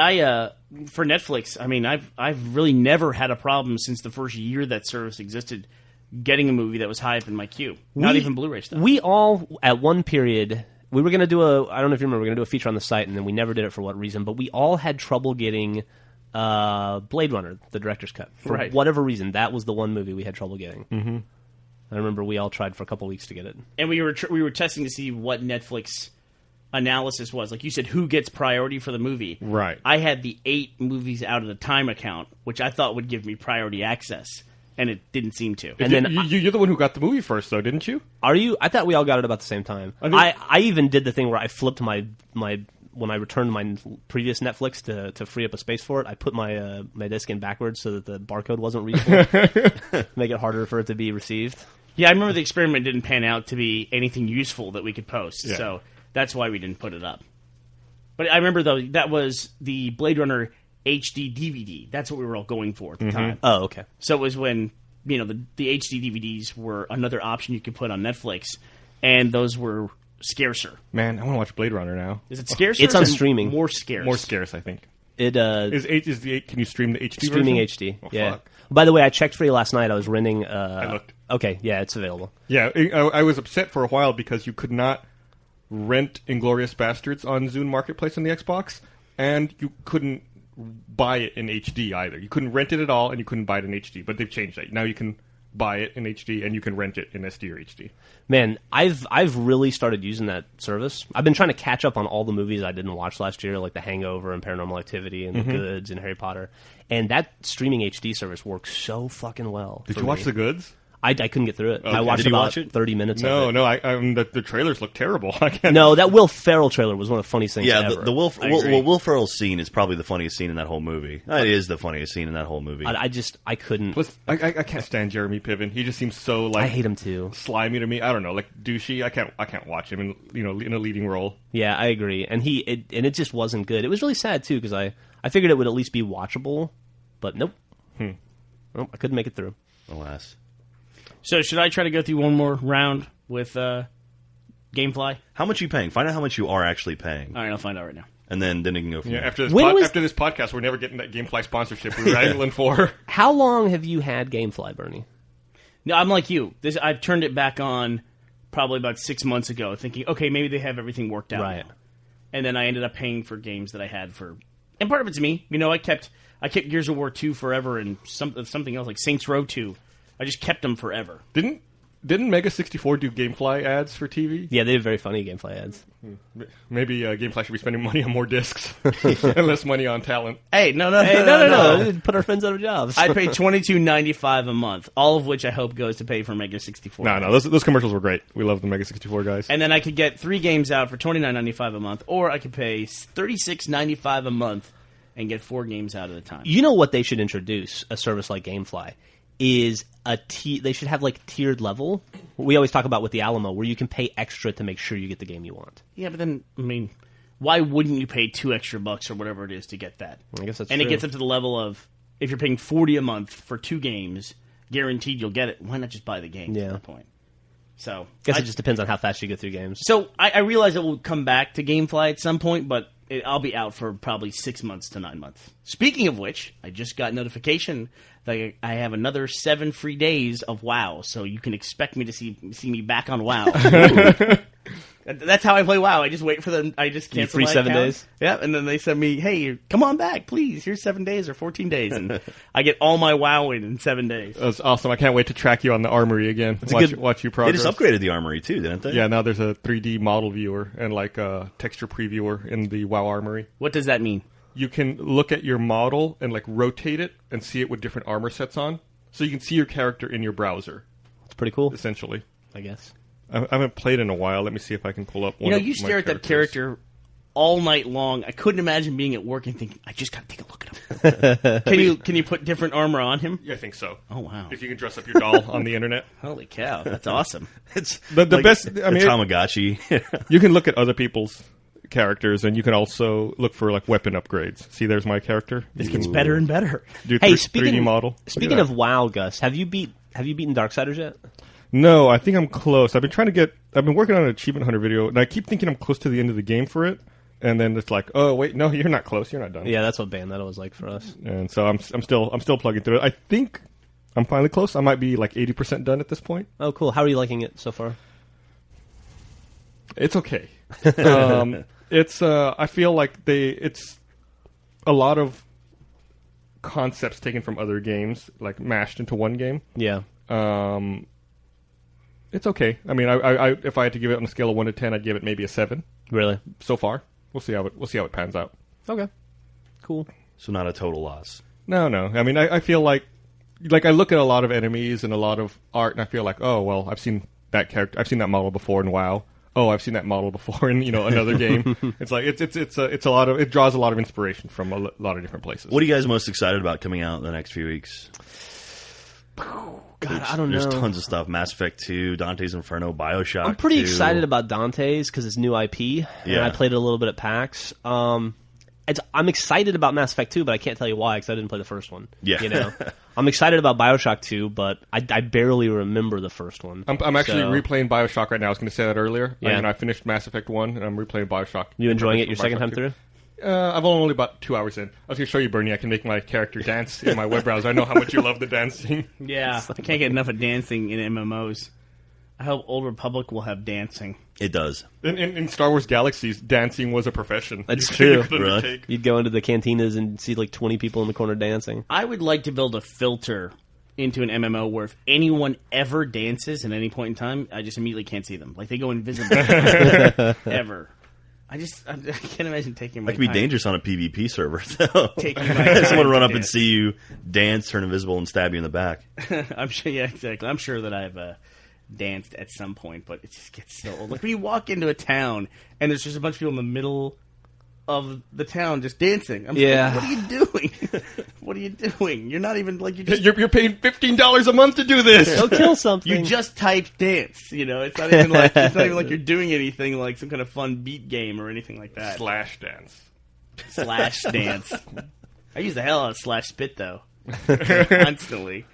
for Netflix, I mean, I've really never had a problem since the first year that service existed getting a movie that was high up in my queue. Not even Blu-ray stuff. We all, at one period, we were going to do I don't know if you remember, we were going to do a feature on the site, and then we never did it for what reason, but we all had trouble getting Blade Runner, the director's cut. For whatever reason, that was the one movie we had trouble getting. Mm-hmm. I remember we all tried for a couple weeks to get it. And we were testing to see what Netflix analysis was. Like you said, who gets priority for the movie. Right. I had the 8 movies out of the time account, which I thought would give me priority access. And it didn't seem to. And then you're the one who got the movie first, though, didn't you? Are you? I thought we all got it about the same time. I even did the thing where I flipped my when I returned my previous Netflix to free up a space for it. I put my disc in backwards so that the barcode wasn't readable, make it harder for it to be received. Yeah, I remember the experiment didn't pan out to be anything useful that we could post, yeah. So that's why we didn't put it up. But I remember though that was the Blade Runner HD DVD. That's what we were all going for at the time. Oh, okay. So it was when, the HD DVDs were another option you could put on Netflix, and those were scarcer. Man, I want to watch Blade Runner now. Is it scarcer? It's on streaming. More scarce. More scarce, I think. It is the 8? Can you stream the HD streaming version? HD? Oh, yeah. Fuck. By the way, I checked for you last night. I was renting. I looked. Okay, yeah, it's available. Yeah, I was upset for a while because you could not rent Inglourious Bastards on Zune Marketplace on the Xbox, and you couldn't buy it in HD either. You couldn't rent it at all, and you couldn't buy it in HD. But they've changed that. Now you can buy it in HD, and you can rent it in SD or HD. Man, I've really started using that service. I've been trying to catch up on all the movies I didn't watch last year, like The Hangover and Paranormal Activity and The Goods and Harry Potter. And that streaming HD service works so fucking well. Did you watch The Goods? I couldn't get through it. Okay. I watched Did you about watch it? 30 minutes of it. No, the trailers look terrible. I can't. No, that Will Ferrell trailer was one of the funniest things ever. The Will Ferrell scene is probably the funniest scene in that whole movie. It is the funniest scene in that whole movie. I couldn't. Plus, I can't stand Jeremy Piven. He just seems so I hate him too. Slimy to me. I don't know, like douchey. I can't watch him in a leading role. Yeah, I agree. And it just wasn't good. It was really sad too because I figured it would at least be watchable, but nope. Nope, I couldn't make it through. Alas. So should I try to go through one more round with GameFly? How much are you paying? Find out how much you are actually paying. All right, I'll find out right now. And then you can go from there. After this podcast, we're never getting that GameFly sponsorship we were angling for. How long have you had GameFly, Bernie? No, I'm like you. I turned it back on probably about 6 months ago, thinking, okay, maybe they have everything worked out. Right. Now. And then I ended up paying for games that I had for, and part of it's me. I kept Gears of War 2 forever, and something else like Saints Row 2. I just kept them forever. Didn't Mega 64 do GameFly ads for TV? Yeah, they have very funny GameFly ads. Maybe GameFly should be spending money on more discs and less money on talent. Hey, no. Put our friends out of jobs. I pay $22.95 a month, all of which I hope goes to pay for Mega 64. No, those commercials were great. We love the Mega 64 guys. And then I could get 3 games out for $29.95 a month, or I could pay $36.95 a month and get 4 games out at a time. You know what they should introduce, a service like GameFly, is they should have like tiered level. We always talk about with the Alamo, where you can pay extra to make sure you get the game you want. Yeah, but then, why wouldn't you pay $2 extra or whatever it is to get that? I guess that's and true. It gets up to the level of, if you're paying $40 a month for 2 games, guaranteed you'll get it. Why not just buy the game at that point? So, I guess it just depends on how fast you go through games. So, I realize it will come back to GameFly at some point, but I'll be out for probably 6 months to 9 months. Speaking of which, I just got notification that I have another 7 free days of WoW, so you can expect me to see me back on WoW. That's how I play WoW. I just wait for them. I just cancel free my 7 account. days? Yeah, and then they send me, hey, come on back, please. Here's 7 days or 14 days. And I get all my WoW in 7 days. That's awesome. I can't wait to track you on the Armory again. Watch you progress. They just upgraded the Armory, too, didn't they? Yeah, now there's a 3D model viewer and like a texture previewer in the WoW Armory. What does that mean? You can look at your model and like rotate it and see it with different armor sets on. So you can see your character in your browser. It's pretty cool. Essentially. I guess. I haven't played in a while. Let me see if I can pull up one. You stare at that character all night long. I couldn't imagine being at work and thinking, I just got to take a look at him. Can you put different armor on him? Yeah, I think so. Oh, wow. If you can dress up your doll on the internet. Holy cow, that's awesome. It's the best. I mean, Tamagotchi. You can look at other people's characters, and you can also look for like weapon upgrades. See, there's my character. This gets better and better. Do 3D model. Speaking of WoW, Gus, have you beaten Darksiders yet? No, I think I'm close. I've been working on an Achievement Hunter video, and I keep thinking I'm close to the end of the game for it, and then it's like, oh wait, no, you're not close. You're not done. Yeah, that's what Bayonetta was like for us. And so I'm still plugging through it. I think I'm finally close. I might be like 80% done at this point. Oh, cool. How are you liking it so far? It's okay. I feel like it's a lot of concepts taken from other games, like mashed into one game. Yeah. It's okay. I mean, I if I had to give it on a scale of 1 to 10, I'd give it maybe a 7. Really? So far, we'll see how it pans out. Okay. Cool. So not a total loss. No. I mean, I feel like I look at a lot of enemies and a lot of art, and I feel like, oh well, I've seen that character, I've seen that model before in WoW. Oh, I've seen that model before in another game. It's like it's a lot of, it draws a lot of inspiration from a lot of different places. What are you guys most excited about coming out in the next few weeks? God, I don't know. There's tons of stuff. Mass Effect 2, Dante's Inferno, Bioshock. I'm pretty 2. excited about Dante's because it's new IP, and I played it a little bit at PAX. I'm excited about Mass Effect 2, but I can't tell you why because I didn't play the first one. Yeah. I'm excited about Bioshock 2, but I barely remember the first one. I'm actually replaying Bioshock right now. I was going to say that earlier. Yeah. I finished Mass Effect 1, and I'm replaying Bioshock. You enjoying it your second time through? I've only about 2 hours in. I was going to show you, Bernie. I can make my character dance in my web browser. I know how much you love the dancing. Yeah, I can't get enough of dancing in MMOs. I hope Old Republic will have dancing. It does. In Star Wars Galaxies, dancing was a profession. That's true. Really? You'd go into the cantinas and see like 20 people in the corner dancing. I would like to build a filter into an MMO where if anyone ever dances at any point in time, I just immediately can't see them. Like they go invisible. Ever. I can't imagine taking my That could be time. dangerous on a PvP server, though. Taking my time Someone run to up and dance. see you dance, turn invisible, and stab you in the back. I'm sure. Yeah, exactly. I'm sure that I've danced at some point, but it just gets so old. Like when you walk into a town and there's just a bunch of people in the middle of the town just dancing. I'm Yeah. like, what are you doing? What are you doing? You're not even like You're paying $15 a month to do this. Go kill something. You just type dance. It's not even like you're doing anything like some kind of fun beat game or anything like that. Slash dance. Slash dance. I use the hell out of slash spit though, constantly.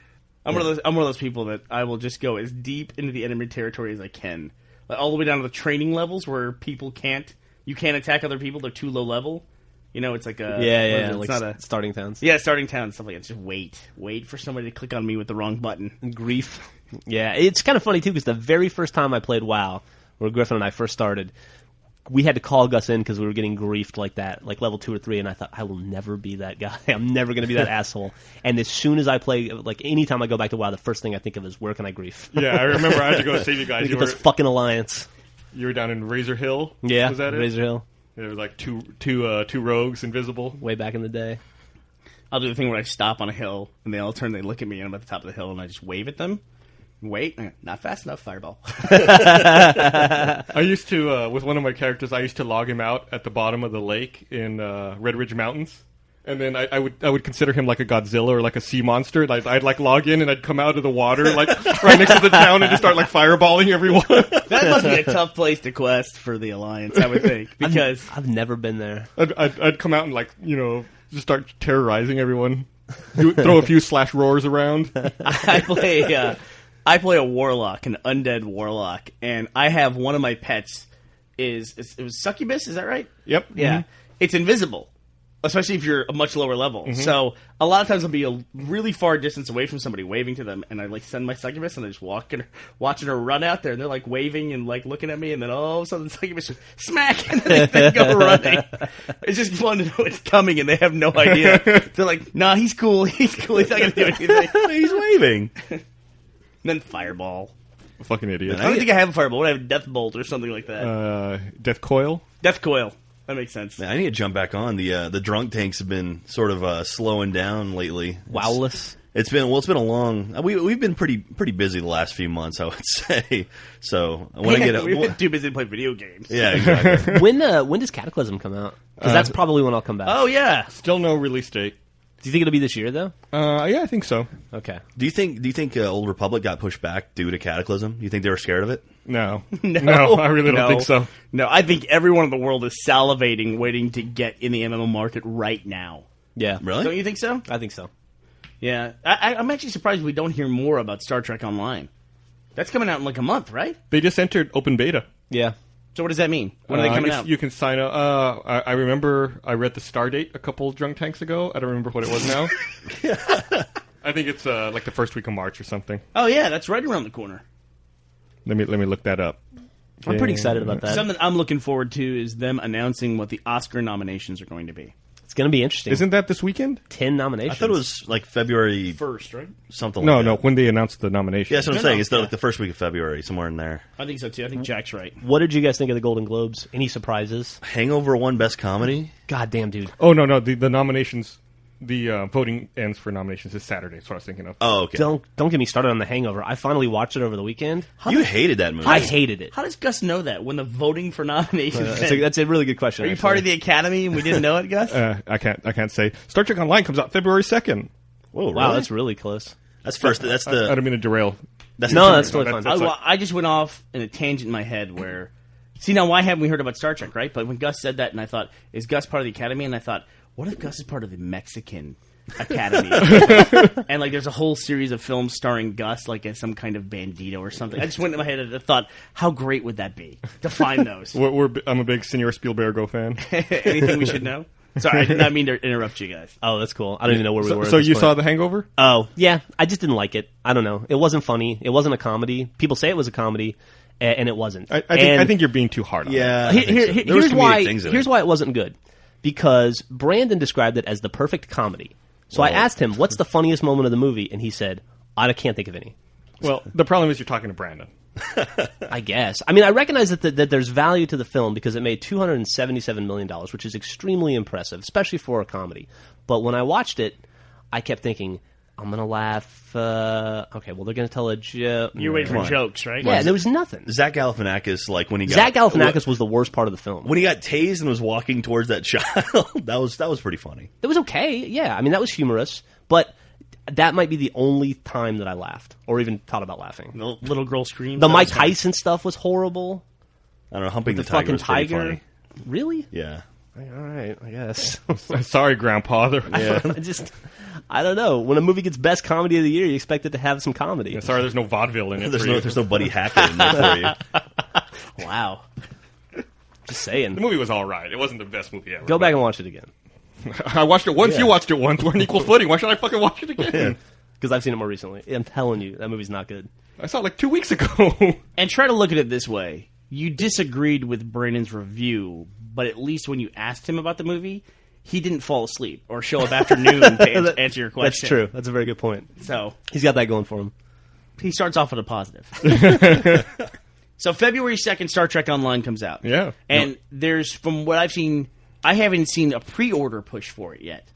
I'm one of those people that I will just go as deep into the enemy territory as I can, like all the way down to the training levels where you can't attack other people. They're too low level. It's like a yeah, it's like not a starting towns. Yeah, starting town and stuff like that. Just wait for somebody to click on me with the wrong button. Grief. Yeah, it's kind of funny too because the very first time I played WoW, where Griffin and I first started, we had to call Gus in because we were getting griefed like that, like level 2 or 3, and I thought, I will never be that guy. I'm never going to be that asshole. And as soon as I play, like anytime I go back to WoW, the first thing I think of is where can I grief? Yeah, I remember I had to go save you guys. Get this fucking alliance. You were down in Razor Hill. Yeah, was that it? Razor Hill. There was like two rogues invisible. Way back in the day. I'll do the thing where I stop on a hill and they all turn, they look at me, and I'm at the top of the hill, and I just wave at them. Wait, not fast enough, fireball. I used to, with one of my characters, I used to log him out at the bottom of the lake in Red Ridge Mountains. And then I would consider him like a Godzilla or like a sea monster. I'd like log in and I'd come out of the water like right next to the town and just start like fireballing everyone. That must be a tough place to quest for the Alliance, I would think, because I've never been there. I'd come out and like just start terrorizing everyone. Throw a few slash roars around. I play a warlock, an undead warlock, and I have one of my pets it was succubus. Is that right? Yep. Yeah. Mm-hmm. It's invisible. especially if you're a much lower level. Mm-hmm. So a lot of times I'll be a really far distance away from somebody waving to them, and I like send my succubus, and I just watching her run out there, and they're like waving and like looking at me, and then all of a sudden the succubus just smack, and then they go running. It's just fun to know it's coming, and they have no idea. They're like, nah, he's cool, he's not going to do anything. He's waving. And then fireball. Fucking idiot. I don't think I have a fireball. I have a death bolt or something like that. Death coil? Death coil. That makes sense. Man, I need to jump back on. The drunk tanks have been sort of slowing down lately. Wowless. It's been a long. We've been pretty busy the last few months, I would say. So when I get we've been too busy to play video games. Yeah, exactly. When does Cataclysm come out? Because that's probably when I'll come back. Oh yeah, still no release date. Do you think it'll be this year though? Yeah, I think so. Okay. Do you think Old Republic got pushed back due to Cataclysm? Do you think they were scared of it? No, I really don't think so. No, I think everyone in the world is salivating, waiting to get in the MMO market right now. Yeah, really? Don't you think so? I think so. Yeah, I'm actually surprised we don't hear more about Star Trek Online. That's coming out in like a month, right? They just entered open beta. Yeah. So what does that mean? When are they coming out? You can sign up. I remember I read the star date a couple drunk tanks ago. I don't remember what it was now. I think it's like the first week of March or something. Oh yeah, that's right around the corner. Let me look that up. I'm pretty excited about that. Something I'm looking forward to is them announcing what the Oscar nominations are going to be. It's going to be interesting. Isn't that this weekend? 10 nominations. I thought it was like February 1st, right? Something like that. No, when they announced the nomination. Yeah, that's what I'm saying. It's like the first week of February, somewhere in there. I think so, too. I think Jack's right. What did you guys think of the Golden Globes? Any surprises? Hangover won Best Comedy? God damn, dude. Oh, no. The nominations, the voting ends for nominations is Saturday. That's what I was thinking of. Oh, okay. Don't get me started on The Hangover. I finally watched it over the weekend. You hated that movie. I hated it. How does Gus know that when the voting for nominations That's a really good question. Are you part of the Academy and we didn't know it, Gus? I can't say. Star Trek Online comes out February 2nd. Whoa, really? Wow, that's really close. That's first. That's the. I don't mean to derail. That's totally fine. I just went off in a tangent in my head where... See, now why haven't we heard about Star Trek, right? But when Gus said that, and I thought, is Gus part of the Academy? And I thought, what if Gus is part of the Mexican Academy? And like there's a whole series of films starring Gus like as some kind of bandito or something. I just went in my head and thought, how great would that be to find those? I'm a big Senor Spielbergo fan. Anything we should know? Sorry, I did not mean to interrupt you guys. Oh, that's cool. I don't even know where we were. So you saw The Hangover? Oh, yeah. I just didn't like it. I don't know. It wasn't funny. It wasn't a comedy. People say it was a comedy, and it wasn't. I think you're being too hard on it. Yeah. Here's why it wasn't good. Because Brandon described it as the perfect comedy. So I asked him, what's the funniest moment of the movie? And he said, I can't think of any. Well, the problem is you're talking to Brandon. I guess. I mean, I recognize that there's value to the film because it made $277 million, which is extremely impressive, especially for a comedy. But when I watched it, I kept thinking, I'm going to laugh. Okay, well, they're going to tell a joke. You're waiting for jokes, right? Yeah, there was nothing. Zach Galifianakis, like when he got... Zach Galifianakis was the worst part of the film. When he got tased and was walking towards that child, that was pretty funny. It was okay, yeah. I mean, that was humorous, but that might be the only time that I laughed or even thought about laughing. The little girl screams. The Mike Tyson stuff was horrible. I don't know, humping the fucking was pretty tiger. funny. Really? Yeah. All right, I guess. Sorry, Grandpa. I don't know. When a movie gets Best Comedy of the Year, you expect it to have some comedy. Yeah, sorry, there's no vaudeville in it. There's no Buddy Hackett in there for you. Wow. Just saying. The movie was all right. It wasn't the best movie ever. Go back and watch it again. I watched it once. Yeah. You watched it once. We're on equal footing. Why should I fucking watch it again? Because I've seen it more recently. I'm telling you, that movie's not good. I saw it like 2 weeks ago. And try to look at it this way. You disagreed with Brandon's review, but at least when you asked him about the movie, he didn't fall asleep or show up after noon to answer your question. That's true. That's a very good point. So he's got that going for him. He starts off with a positive. So February 2nd, Star Trek Online comes out. Yeah. And there's, from what I've seen, I haven't seen a pre-order push for it yet.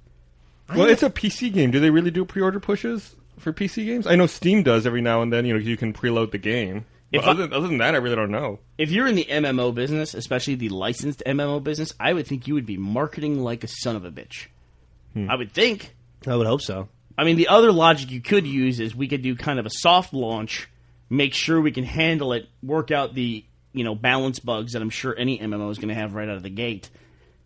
Well, it's a PC game. Do they really do pre-order pushes for PC games? I know Steam does every now and then. You can preload the game. But other than that, I really don't know. If you're in the MMO business, especially the licensed MMO business, I would think you would be marketing like a son of a bitch. I would think. I would hope so. I mean, the other logic you could use is we could do kind of a soft launch, make sure we can handle it, work out the balance bugs that I'm sure any MMO is going to have right out of the gate,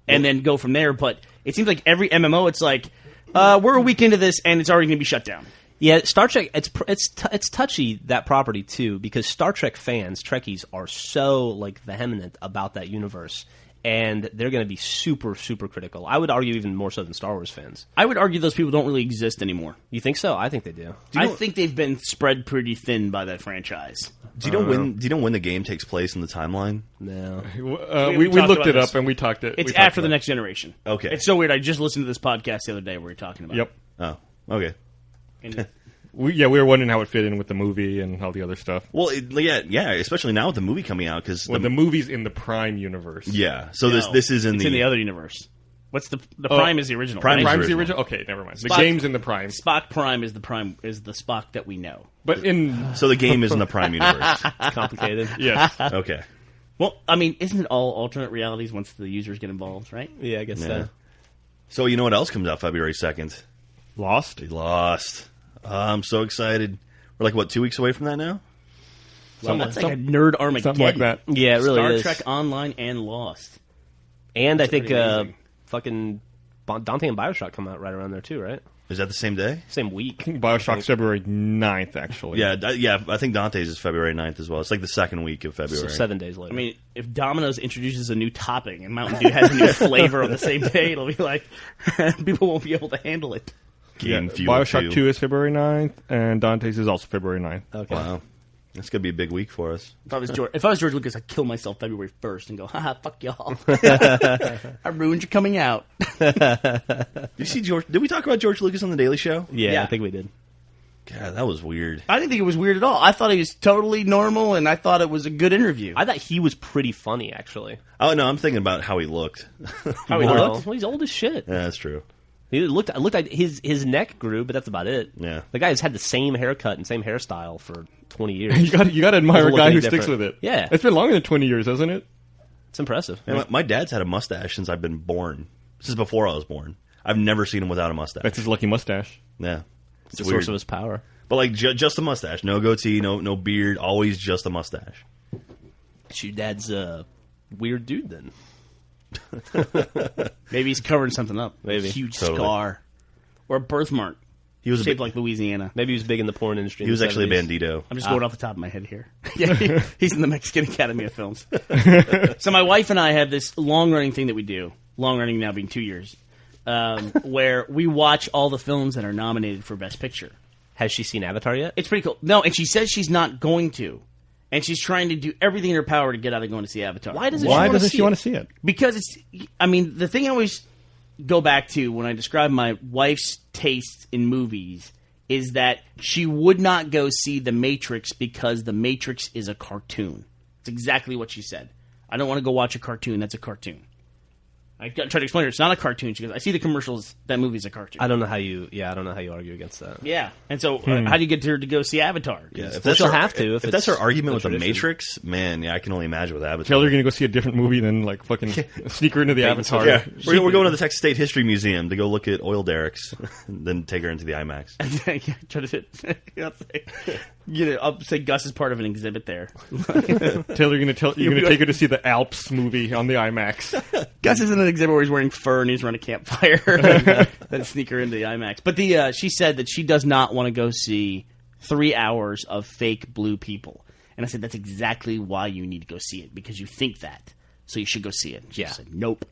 and then go from there. But it seems like every MMO, it's like, we're a week into this, and it's already going to be shut down. Yeah, Star Trek, it's touchy, that property, too, because Star Trek fans, Trekkies, are so, vehement about that universe. and they're going to be super, super critical. I would argue even more so than Star Wars fans. I would argue those people don't really exist anymore. You think so? I think they do. I think they've been spread pretty thin by that franchise. Do you know when the game takes place in the timeline? No. We looked it up and we talked it. It's after the next generation. Okay. It's so weird. I just listened to this podcast the other day where we were talking about it. Yep. Oh, okay. And we were wondering how it fit in with the movie and all the other stuff. Well, yeah, especially now with the movie coming out because the movie's in the Prime universe. Yeah, so this is in the other universe. What's the Prime is the original. Prime's Prime's the the original. Okay, never mind. The game's in the Prime. Spock Prime is the Spock that we know. But so the game is in the Prime universe. It's complicated. Yes. Okay. Well, I mean, isn't it all alternate realities once the users get involved, right? Yeah, I guess so. So you know what else comes out February 2nd? Lost. I'm so excited. We're like, 2 weeks away from that now? That's like a nerd Armageddon. Something like that. Yeah, it really is. Star Trek Online and Lost. And I think fucking Dante and Bioshock come out right around there too, right? Is that the same day? Same week. Bioshock's February 9th, actually. Yeah, I think Dante's is February 9th as well. It's like the second week of February. So 7 days later. I mean, if Domino's introduces a new topping and Mountain Dew has a new flavor on the same day, it'll be like, people won't be able to handle it. Bioshock 2 is February 9th, and Dante's is also February 9th. Okay. Wow. That's going to be a big week for us. If I was George Lucas, I'd kill myself February 1st and go, haha, fuck y'all. I ruined your coming out. Did you see George? Did we talk about George Lucas on The Daily Show? Yeah, I think we did. God, that was weird. I didn't think it was weird at all. I thought he was totally normal, and I thought it was a good interview. I thought he was pretty funny, actually. Oh, no, I'm thinking about how he looked. How he looked? Well, he's old as shit. Yeah, that's true. He looked like his neck grew, but that's about it. Yeah. The guy's had the same haircut and same hairstyle for 20 years. You got to admire a guy who sticks with it. Yeah. It's been longer than 20 years, hasn't it? It's impressive. Yeah, my dad's had a mustache since I've been born. This is before I was born. I've never seen him without a mustache. That's his lucky mustache. Yeah. It's the source of his power. But like just a mustache. No goatee, no beard, always just a mustache. Your dad's a weird dude then. Maybe he's covering something up. Maybe. A huge scar. Or a birthmark. He was shaped like Louisiana. Maybe he was big in the porn industry. He was actually 70s. a bandito. I'm just going off the top of my head here. Yeah, he's in the Mexican Academy of Films. So my wife and I have this long-running thing that we do. Long-running now being 2 years. Where we watch all the films that are nominated for Best Picture. Has she seen Avatar yet? It's pretty cool. No, and she says she's not going to. And she's trying to do everything in her power to get out of going to see Avatar. Why doesn't she want to see it? Because it's... I mean, the thing I always go back to when I describe my wife's taste in movies is that she would not go see The Matrix because The Matrix is a cartoon. It's exactly what she said. I don't want to go watch a cartoon. That's a cartoon. I tried to explain to her, it's not a cartoon. She goes, I see the commercials, that movie's a cartoon. I don't know how you argue against that. Yeah. And so, how do you get her to go see Avatar? Yeah, Well, she'll have to. If that's her argument with The Matrix, man, yeah, I can only imagine with Avatar. Tell her you're going to go see a different movie than, like, fucking sneak her into the Avatar. Yeah, we're going to the Texas State History Museum to go look at oil derricks, and then take her into the IMAX. I'll say Gus is part of an exhibit there. Tell her you're going to take her to see the Alps movie on the IMAX. Gus is in an exhibit where he's wearing fur and he's around a campfire. And, then sneak her into the IMAX. But she said that she does not want to go see 3 hours of fake blue people. And I said, that's exactly why you need to go see it, because you think that. So you should go see it. She said, nope.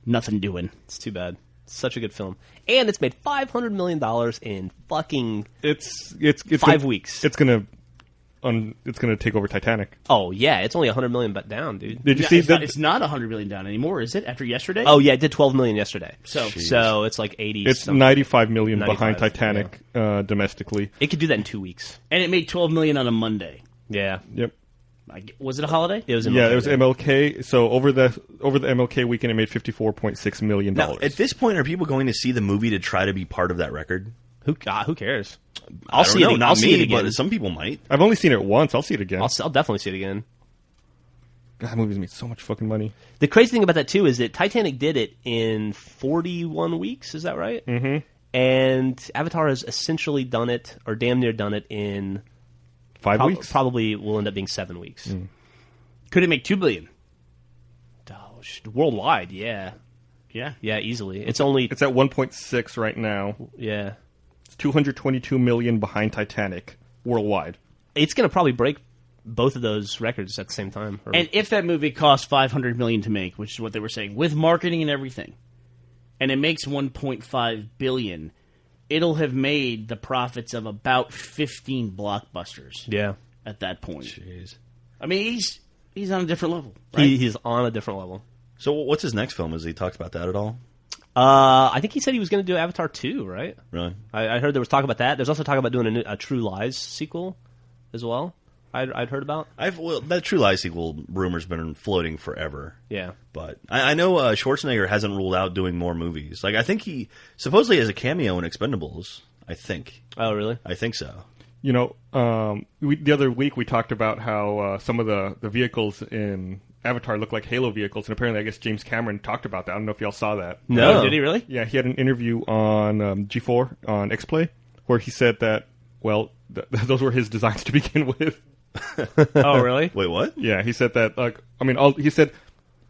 Nothing doing. It's too bad. It's such a good film. And it's made $500 million in fucking it's 5 weeks. It's going to take over Titanic. Oh, yeah. It's only $100 million down, dude. Did you see that? It's not $100 million down anymore, is it? After yesterday? Oh, yeah. It did $12 million yesterday. Jeez. So it's like 80. It's $95 million behind Titanic domestically. It could do that in 2 weeks. And it made $12 million on a Monday. Yeah. Yep. Was it a holiday? It was MLK. Yeah, it was MLK. So over the MLK weekend, it made $54.6 million. Now, at this point, are people going to see the movie to try to be part of that record? Who cares? I'll see it. I'll see it again. But some people might. I've only seen it once. I'll see it again. I'll definitely see it again. God, that movie's made so much fucking money. The crazy thing about that, too, is that Titanic did it in 41 weeks. Is that right? Mm-hmm. And Avatar has essentially done it, or damn near done it, in 5 weeks? Probably will end up being 7 weeks. Mm. Could it make $2 billion? Oh, worldwide, yeah. Yeah. Yeah, easily. It's at 1.6 right now. Yeah. It's $222 million behind Titanic worldwide. It's going to probably break both of those records at the same time. And if that movie cost $500 million to make, which is what they were saying, with marketing and everything, and it makes $1.5 billion, it'll have made the profits of about 15 blockbusters. Yeah, at that point. Jeez. I mean, he's on a different level. Right? He's on a different level. So what's his next film? Has he talked about that at all? I think he said he was going to do Avatar 2, right? Really? I heard there was talk about that. There's also talk about doing a True Lies sequel as well. I'd heard about. That True Lies sequel rumor's been floating forever. Yeah. But I know Schwarzenegger hasn't ruled out doing more movies. Like, I think he supposedly has a cameo in Expendables, I think. Oh, really? I think so. You know, the other week we talked about how some of the vehicles in Avatar look like Halo vehicles, and apparently I guess James Cameron talked about that. I don't know if y'all saw that. No. Did he really? Yeah, he had an interview on G4 on X-Play where he said that, well, those were his designs to begin with. Oh, really? Wait, what? Yeah, he said that, he said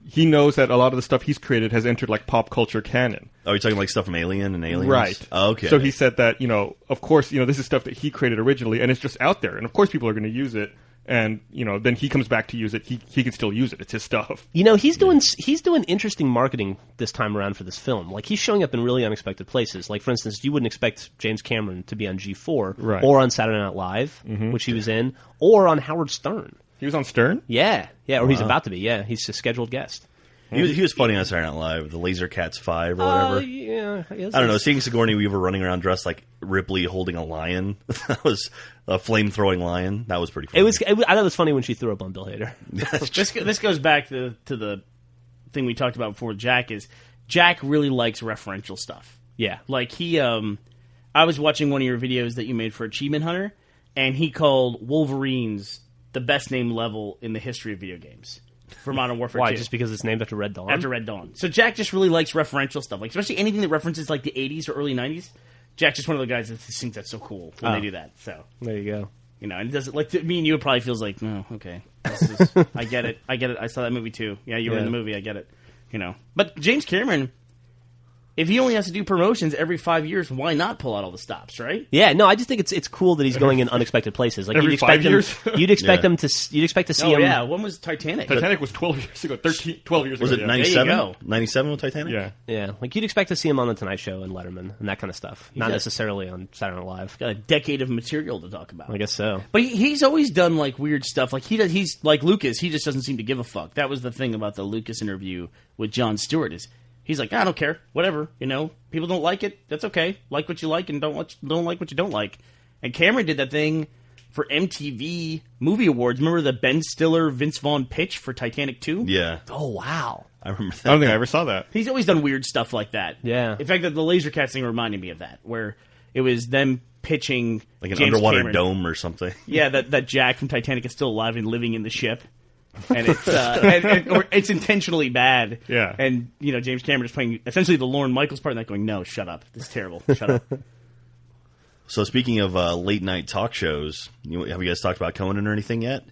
he knows that a lot of the stuff he's created has entered, like, pop culture canon. Oh, you're talking like stuff from Alien and Aliens? Right. Oh, okay. So he said that, of course, this is stuff that he created originally, and it's just out there. And, of course, people are going to use it. And, then he comes back to use it. He can still use it. It's his stuff. He's doing interesting marketing this time around for this film. Like, he's showing up in really unexpected places. Like, for instance, you wouldn't expect James Cameron to be on G4 right. or on Saturday Night Live, which he was in, or on Howard Stern. He was on Stern? Yeah, or he's about to be. Yeah, he's a scheduled guest. He was funny on Saturday Night Live, the Laser Cats 5 or whatever. Yeah, I don't know. Seeing Sigourney Weaver running around dressed like Ripley holding a lion, that was a flame-throwing lion. That was pretty funny. I thought it was funny when she threw up on Bill Hader. This goes back to the thing we talked about before. Jack really likes referential stuff. Yeah, like I was watching one of your videos that you made for Achievement Hunter, and he called Wolverines the best named level in the history of video games. For Modern Warfare 2. Why? Just because it's named after Red Dawn? After Red Dawn. So Jack just really likes referential stuff. Like, especially anything that references, like, the 80s or early 90s. Jack's just one of the guys that thinks that's so cool when they do that. So there you go. And it doesn't, like, to me and you, it probably feels like, no, okay. I get it. I saw that movie, too. Yeah, you were in the movie. I get it. But James Cameron, if he only has to do promotions every 5 years, why not pull out all the stops, right? Yeah, no, I just think it's cool that he's going in unexpected places. Like every 5 years, you'd expect him to see him. Yeah, when was Titanic? Titanic was 12 years ago. 12 years ago. Was it 97? 97 with Titanic? Yeah. Yeah, like you'd expect to see him on the Tonight Show and Letterman and that kind of stuff. Not necessarily on Saturday Night Live. Got a decade of material to talk about. I guess so. But he's always done like weird stuff. Like he's like Lucas. He just doesn't seem to give a fuck. That was the thing about the Lucas interview with Jon Stewart is. He's like, I don't care, whatever. People don't like it. That's okay. Like what you like, and don't like what you don't like. And Cameron did that thing for MTV Movie Awards. Remember the Ben Stiller, Vince Vaughn pitch for Titanic 2? Yeah. Oh wow, I remember that. I don't think I ever saw that. He's always done weird stuff like that. Yeah. In fact, the Laser Cats thing reminded me of that, where it was them pitching like an James underwater Cameron. dome or something. Yeah, that Jack from Titanic is still alive and living in the ship. And it's or it's intentionally bad. Yeah. And James Cameron is playing essentially the Lorne Michaels part, and that going, no, shut up, this is terrible, shut up. So speaking of late night talk shows, have you guys talked about Conan or anything yet?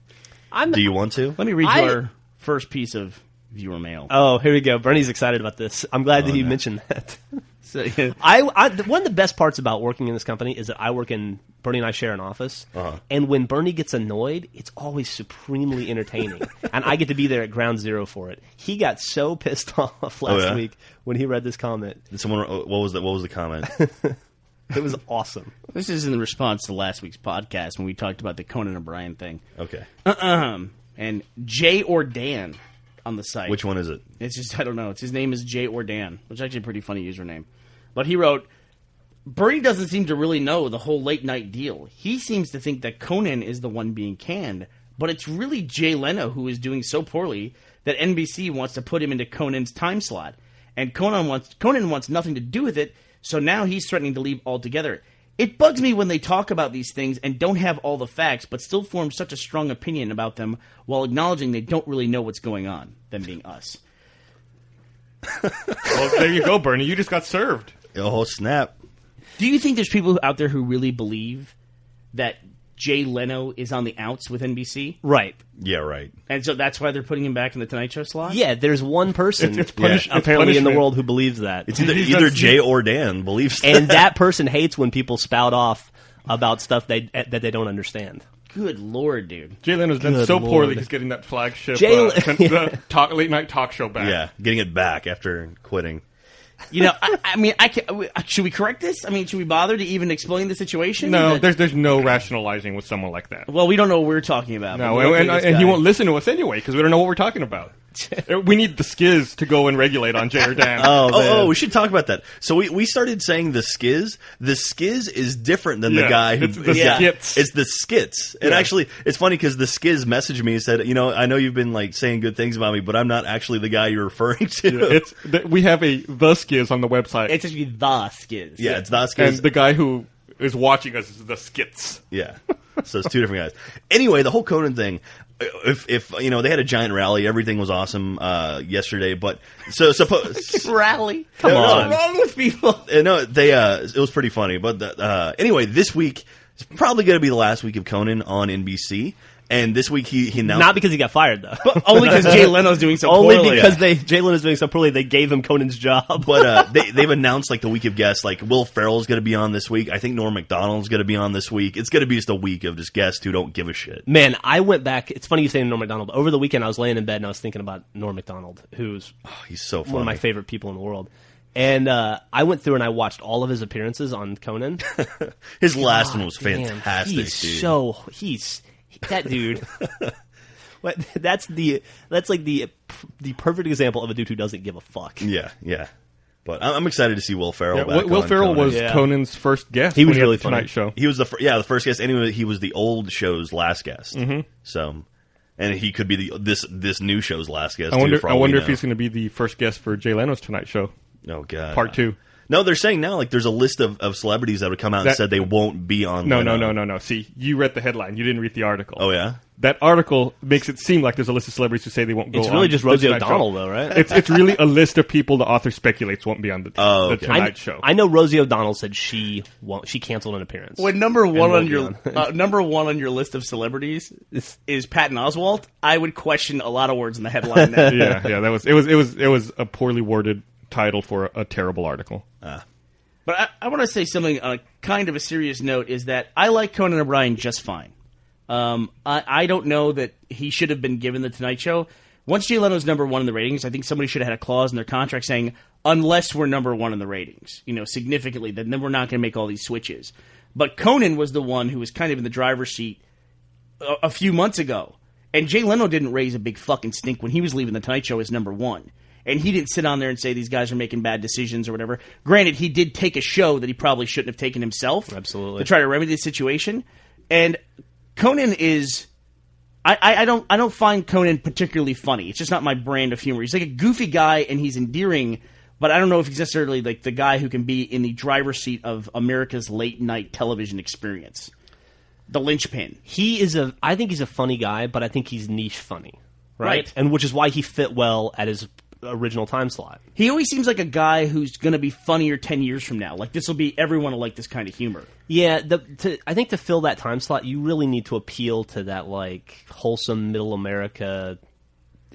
Do you want to? Let me read you our first piece of viewer mail. Oh, here we go. Bernie's excited about this. I'm glad that he mentioned that. So, one of the best parts about working in this company is that Bernie and I share an office, and when Bernie gets annoyed, it's always supremely entertaining, and I get to be there at ground zero for it. He got so pissed off last week when he read this comment. Did someone? What was the comment? It was awesome. This is in response to last week's podcast when we talked about the Conan O'Brien thing. Okay. And Jay or Dan on the site. Which one is it? It's just, I don't know. His name is Jay or Dan, which is actually a pretty funny username. But he wrote, Bernie doesn't seem to really know the whole late night deal. He seems to think that Conan is the one being canned, but it's really Jay Leno who is doing so poorly that NBC wants to put him into Conan's time slot. And Conan wants nothing to do with it, so now he's threatening to leave altogether. It bugs me when they talk about these things and don't have all the facts, but still form such a strong opinion about them while acknowledging they don't really know what's going on, them being us. Well, there you go, Bernie. You just got served. Oh, snap. Do you think there's people out there who really believe that Jay Leno is on the outs with NBC? Right. Yeah, right. And so that's why they're putting him back in the Tonight Show slot? Yeah, there's one person it's apparently in the world who believes that. It's either Jay or Dan believes that. And that person hates when people spout off about stuff that they don't understand. Good Lord, dude. Jay Leno's done so poorly he's getting that flagship late night talk show back. Yeah, getting it back after quitting. You know, I mean, should we correct this? I mean, should we bother to even explain the situation? No, there's no rationalizing with someman like that. Well, we don't know what we're talking about. No, and he won't listen to us anyway because we don't know what we're talking about. We need the Skiz to go and regulate on Jay or Dan. Oh, we should talk about that. So we started saying the Skiz. The Skiz is different than the guy who... It's the skits. It's the skits. And actually, it's funny because the Skiz messaged me and said, I know you've been like saying good things about me, but I'm not actually the guy you're referring to. We have the Skiz on the website. It's actually the Skiz. Yeah, it's the Skiz. And the guy who is watching us is the skits. Yeah. So it's two different guys. Anyway, the whole Conan thing... If they had a giant rally, everything was awesome yesterday. But so suppose rally, come on, what's wrong with people? No, it was pretty funny. But anyway, this week is probably going to be the last week of Conan on NBC. And this week he announced... Not because he got fired, though. But only because Jay Leno's doing so poorly. Only because Jay Leno's doing so poorly, they gave him Conan's job. But they've announced like the week of guests. Like Will Ferrell's going to be on this week. I think Norm Macdonald's going to be on this week. It's going to be just a week of just guests who don't give a shit. Man, I went back... It's funny you say Norm Macdonald. Over the weekend, I was laying in bed and I was thinking about Norm Macdonald, who's he's so funny. One of my favorite people in the world. And I went through and I watched all of his appearances on Conan. His last one was fantastic, dude. That dude. That's like the perfect example of a dude who doesn't give a fuck. Yeah. But I'm excited to see Will Ferrell back. Will Ferrell was Conan's first guest. He was really funny. Tonight Show. He was the first guest. Anyway, he was the old show's last guest. Mm-hmm. So, and he could be this new show's last guest. I wonder if he's going to be the first guest for Jay Leno's Tonight Show. Oh God, Part 2. No, they're saying now like there's a list of celebrities that would come out and said they won't be on. No. See, you read the headline. You didn't read the article. Oh yeah. That article makes it seem like there's a list of celebrities who say they won't go on. It's really just Rosie O'Donnell, though, right? It's really a list of people the author speculates won't be on the Tonight Show. I know Rosie O'Donnell said she canceled an appearance. When number one on your list of celebrities is Patton Oswalt, I would question a lot of words in the headline. Now. yeah. It was a poorly worded title for a terrible article. But I want to say something on a kind of a serious note is that I like Conan O'Brien just fine. I don't know that he should have been given the Tonight Show. Once Jay Leno's number one in the ratings, I think somebody should have had a clause in their contract saying, unless we're number one in the ratings, significantly, then we're not going to make all these switches. But Conan was the one who was kind of in the driver's seat a few months ago. And Jay Leno didn't raise a big fucking stink when he was leaving the Tonight Show as number one. And he didn't sit on there and say these guys are making bad decisions or whatever. Granted, he did take a show that he probably shouldn't have taken himself. Absolutely. To try to remedy the situation. And Conan is... I don't find Conan particularly funny. It's just not my brand of humor. He's like a goofy guy and he's endearing, but I don't know if he's necessarily like the guy who can be in the driver's seat of America's late night television experience. The linchpin. I think he's a funny guy, but I think he's niche funny. Right. And which is why he fit well at his original time slot. He always seems like a guy who's going to be funnier 10 years from now. Like, everyone will like this kind of humor. Yeah, I think to fill that time slot, you really need to appeal to that, like, wholesome middle America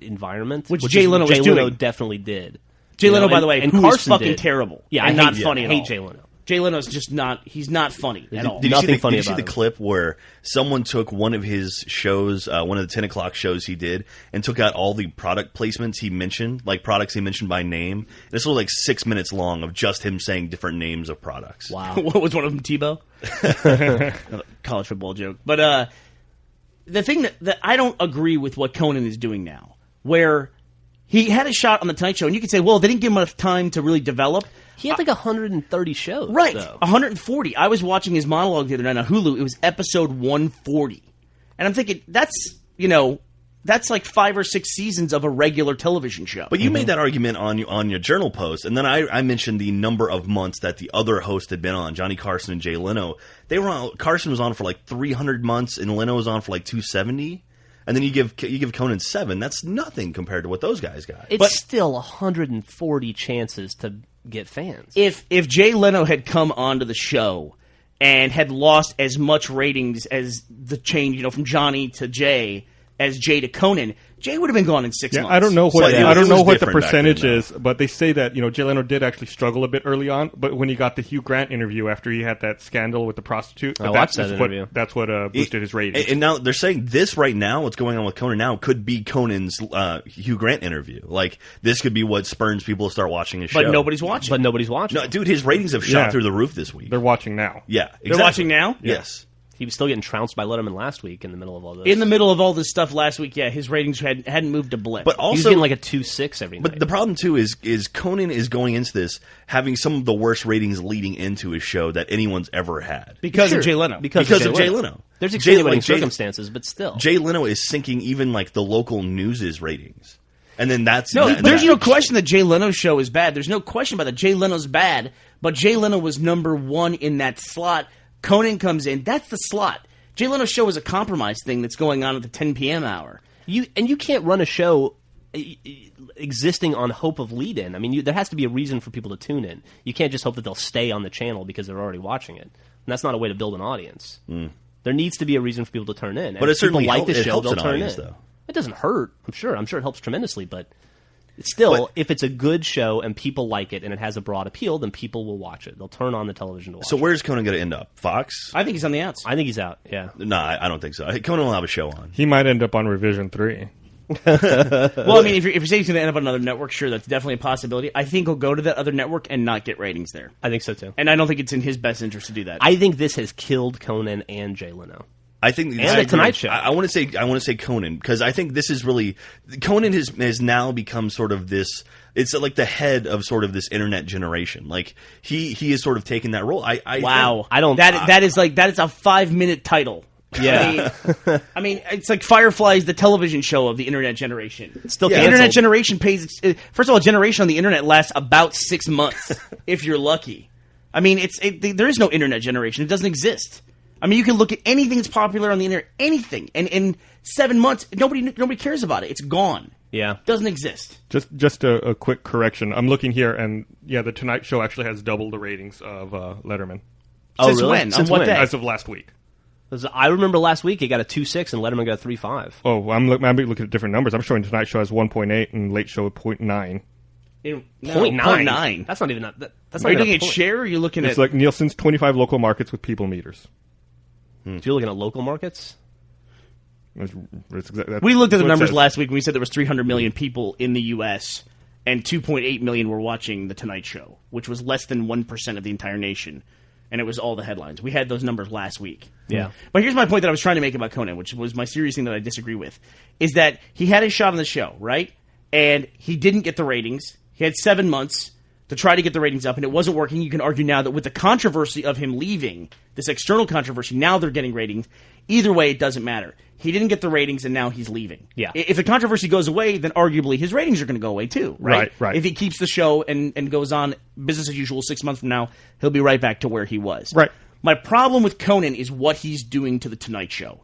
environment. Which Jay Leno was doing. Definitely did. Jay Leno, by the way, and who Carson is fucking did. terrible. Yeah, and not funny at all. I hate Jay Leno. Jay Leno's just he's not funny at all. Did you see the clip where someone took one of his shows, one of the 10 o'clock shows he did, and took out all the product placements he mentioned, like products he mentioned by name? This was like 6 minutes long of just him saying different names of products. Wow. What was one of them, Tebow? College football joke. But the thing that I don't agree with what Conan is doing now, where he had a shot on the Tonight Show, and you could say, well, they didn't give him enough time to really develop. He had like 130 shows. Right, though. 140. I was watching his monologue the other night on Hulu. It was episode 140. And I'm thinking, that's like 5 or 6 seasons of a regular television show. But you made that argument on your journal post, and then I mentioned the number of months that the other host had been on, Johnny Carson and Jay Leno. Carson was on for like 300 months, and Leno was on for like 270. And then you give Conan 7. That's nothing compared to what those guys got. It's still 140 chances to get fans. If Jay Leno had come onto the show and had lost as much ratings as the change, from Johnny to Jay, as Jay to Conan, Jay would have been gone in 6 months. I don't know what the percentage is, but they say that Jay Leno did actually struggle a bit early on. But when he got the Hugh Grant interview after he had that scandal with the prostitute, that's what boosted his ratings. And now they're saying this right now, what's going on with Conan now, could be Conan's Hugh Grant interview. Like this could be what spurns people to start watching his show. But nobody's watching. No, dude, his ratings have shot through the roof this week. They're watching now. Yeah, exactly. They're watching now. Yes. He was still getting trounced by Letterman last week in the middle of all this. In the middle of all this stuff last week, his ratings hadn't moved a blip. But also, he was getting like a 2.6 every night. But the problem, too, is Conan is going into this having some of the worst ratings leading into his show that anyone's ever had. Because of Jay Leno. Because of Jay Leno. There's extenuating circumstances, but still. Jay Leno is sinking even like the local news' ratings. And then there's no question that Jay Leno's show is bad. There's no question about that. Jay Leno's bad, but Jay Leno was number one in that slot. Conan comes in. That's the slot. Jay Leno's show is a compromise thing that's going on at the 10 p.m. hour. You can't run a show existing on hope of lead-in. I mean, there has to be a reason for people to tune in. You can't just hope that they'll stay on the channel because they're already watching it. And that's not a way to build an audience. There needs to be a reason for people to turn in. But it certainly like the show, they'll turn audience, in. Though. It doesn't hurt. I'm sure it helps tremendously, but still, if it's a good show and people like it and it has a broad appeal, then people will watch it. They'll turn on the television to watch it. So where's Conan going to end up? Fox? I think he's on the outs. I think he's out, yeah. No, I don't think so. Conan will have a show on. He might end up on Revision 3. Well, I mean, if you're saying he's going to end up on another network, sure, that's definitely a possibility. I think he'll go to that other network and not get ratings there. I think so, too. And I don't think it's in his best interest to do that. I think this has killed Conan and Jay Leno. I think and the Tonight Show. I want to say Conan because I think this is really Conan has now become sort of this. It's like the head of sort of this internet generation. Like he has sort of taken that role. Wow, that is a 5-minute title. Yeah, I mean, it's like Firefly is the television show of the internet generation. Still, the internet generation pays. First of all, a generation on the internet lasts about 6 months if you're lucky. I mean, there is no internet generation. It doesn't exist. I mean, you can look at anything that's popular on the internet, anything, and in 7 months, nobody cares about it. It's gone. Yeah, it doesn't exist. Just a quick correction. I'm looking here, and the Tonight Show actually has double the ratings of Letterman. Oh, Since really? When? Since on what when? Day? As of last week. I remember last week it got a 2.6 and Letterman got a 3.5. Oh, I'm looking at different numbers. I'm showing Tonight Show has 1.8 and Late Show 0.9. 0.9? That's not even that. That's are you looking at share? Or are you looking it's like Nielsen's 25 local markets with people meters. So you're looking at local markets? We looked at the numbers last week and we said there was 300 million people in the U.S. and 2.8 million were watching The Tonight Show, which was less than 1% of the entire nation. And it was all the headlines. We had those numbers last week. Yeah. But here's my point that I was trying to make about Conan, which was my serious thing that I disagree with, is that he had his shot on the show, right? And he didn't get the ratings. He had 7 months to try to get the ratings up, and it wasn't working. You can argue now that with the controversy of him leaving, this external controversy, now they're getting ratings. Either way, it doesn't matter. He didn't get the ratings, and now he's leaving. Yeah. If the controversy goes away, then arguably his ratings are going to go away too, right? Right. If he keeps the show and goes on business as usual 6 months from now, he'll be right back to where he was. Right. My problem with Conan is what he's doing to The Tonight Show,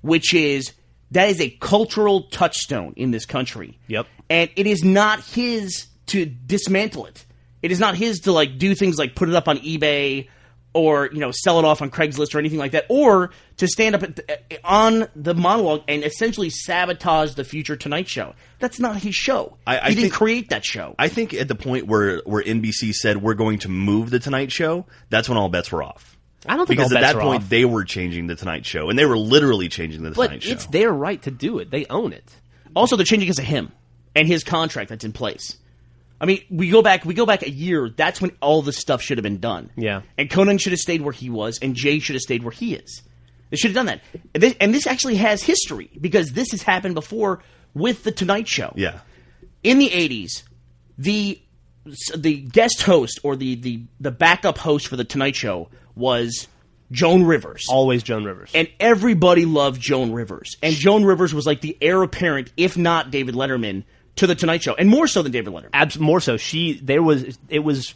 which is that is a cultural touchstone in this country. Yep. And it is not his to dismantle it. It is not his to do things like put it up on eBay or sell it off on Craigslist or anything like that, or to stand up on the monologue and essentially sabotage the future Tonight Show. That's not his show. He didn't create that show. I think at the point where NBC said we're going to move the Tonight Show, that's when all bets were off. I don't think because all bets at that point off. They were changing the Tonight Show, and they were literally changing the Tonight Show. But it's their right to do it. They own it. Also, they're changing because of him and his contract that's in place. I mean, we go back a year. That's when all this stuff should have been done. Yeah. And Conan should have stayed where he was, and Jay should have stayed where he is. They should have done that. And this actually has history, because this has happened before with The Tonight Show. Yeah. In the 80s, the guest host or the backup host for The Tonight Show was Joan Rivers. Always Joan Rivers. And everybody loved Joan Rivers. And Joan Rivers was like the heir apparent, if not David Letterman, to The Tonight Show, and more so than David Letterman. More so. It was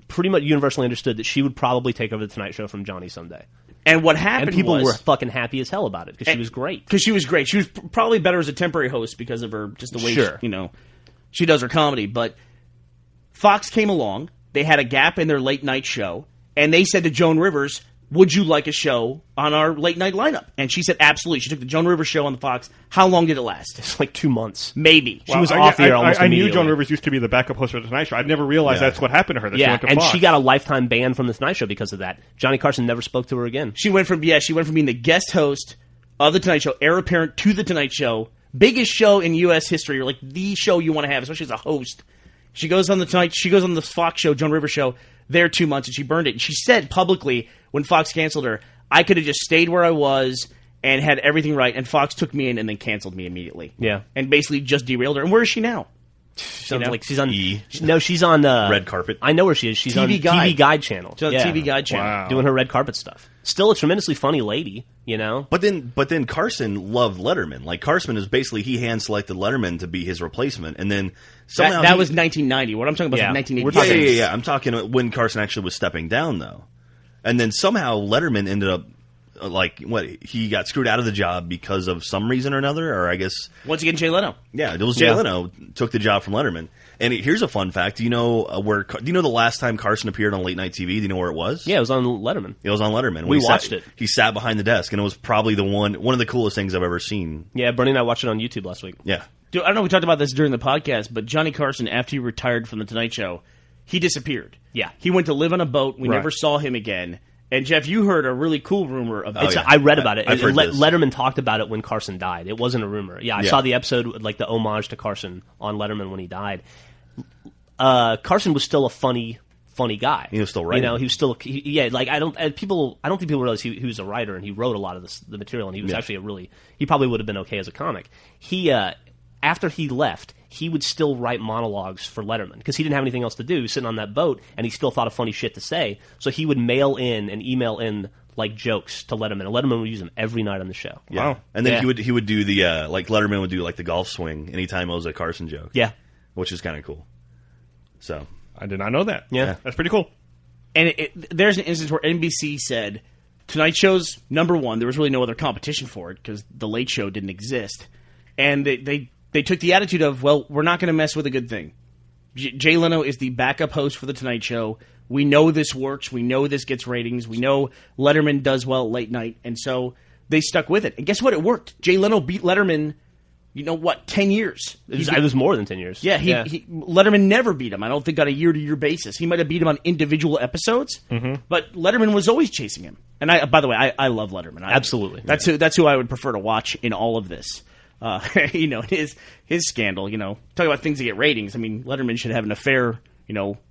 pretty much universally understood that she would probably take over The Tonight Show from Johnny someday. And what happened and people were fucking happy as hell about it, because she was great. Because she was great. She was probably better as a temporary host because of her, just the way she does her comedy. But Fox came along, they had a gap in their late night show, and they said to Joan Rivers, would you like a show on our late night lineup? And she said, absolutely. She took the Joan Rivers show on the Fox. How long did it last? It's like 2 months. Maybe. She was off the air almost I immediately. knew Joan Rivers used to be the backup host of The Tonight Show. I'd never realized that's what happened to her. That she went to Fox. She got a lifetime ban from The Tonight Show because of that. Johnny Carson never spoke to her again. She went from being the guest host of The Tonight Show, heir apparent to The Tonight Show, biggest show in U.S. history, or like the show you want to have, especially as a host. She goes on the Fox show, Joan Rivers show, there 2 months, and she burned it. And she said publicly when Fox canceled her, I could have just stayed where I was and had everything right, and Fox took me in and then canceled me immediately. Yeah. And basically just derailed her. And where is she now? Sounds like she's on E. No, she's on Red Carpet. I know where she is. She's on TV Guide channel. She's on TV Guide channel. Wow. Doing her red carpet stuff. Still a tremendously funny lady, you know? But then Carson loved Letterman. Like, Carson is basically, he hand-selected Letterman to be his replacement, and then somehow... That was 1990. What I'm talking about is 1980. Yeah. I'm talking I'm talking when Carson was stepping down, though. And then somehow Letterman ended up, he got screwed out of the job because of some reason or another, or I guess... Once again, Jay Leno. Yeah, it was Jay Leno took the job from Letterman. And here's a fun fact. Do you know the last time Carson appeared on late night TV? Do you know where it was? Yeah, it was on Letterman. It was on Letterman. We watched it. He sat behind the desk, and it was probably one of the coolest things I've ever seen. Yeah, Bernie and I watched it on YouTube last week. Yeah. Dude, I don't know if we talked about this during the podcast, but Johnny Carson, after he retired from The Tonight Show, he disappeared. Yeah. He went to live on a boat. We never saw him again. And, Jeff, you heard a really cool rumor of this. I read about it. I've heard this. Letterman talked about it when Carson died. It wasn't a rumor. Yeah, I saw the episode, like the homage to Carson on Letterman when he died. Carson was still a funny guy. He was still writing. You know, he was still I don't think people realize he was a writer and he wrote a lot of the material, and he was actually he probably would have been okay as a comic. He after he left, he would still write monologues for Letterman because he didn't have anything else to do. He was sitting on that boat and he still thought of funny shit to say. So he would mail in and email in like jokes to Letterman, and Letterman would use them every night on the show. Yeah. Wow. And then he would do the Letterman would do like the golf swing anytime it was a Carson joke. Yeah. Which is kind of cool. So I did not know that. Yeah. That's pretty cool. And there's an instance where NBC said, Tonight Show's number one. There was really no other competition for it because The Late Show didn't exist. And they took the attitude of, well, we're not going to mess with a good thing. Jay Leno is the backup host for The Tonight Show. We know this works. We know this gets ratings. We know Letterman does well at late night. And so they stuck with it. And guess what? It worked. Jay Leno beat Letterman, 10 years. It was more than 10 years. Yeah, Letterman never beat him. I don't think on a year-to-year basis. He might have beat him on individual epides, but Letterman was always chasing him. And by the way, I love Letterman. Absolutely. That's who I would prefer to watch in all of this. His scandal. Talk about things that get ratings. I mean, Letterman should have an affair,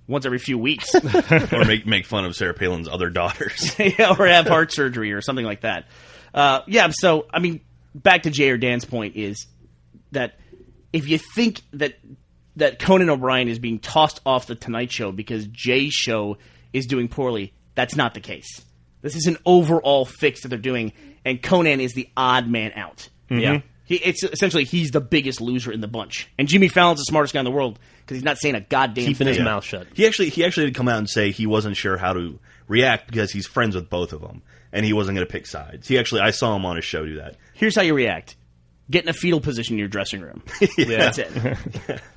once every few weeks, or make fun of Sarah Palin's other daughters, or have heart surgery or something like that. So I mean, back to Jay or Dan's point is that if you think that Conan O'Brien is being tossed off the Tonight Show because Jay's show is doing poorly, that's not the case. This is an overall fix that they're doing, and Conan is the odd man out. Mm-hmm. Yeah. He's the biggest loser in the bunch. And Jimmy Fallon's the smartest guy in the world because he's not saying a goddamn Keeping thing. his mouth shut. He actually did come out and say he wasn't sure how to react because he's friends with both of them, and he wasn't going to pick sides. I saw him on his show do that. Here's how you react. Get in a fetal position in your dressing room. That's it.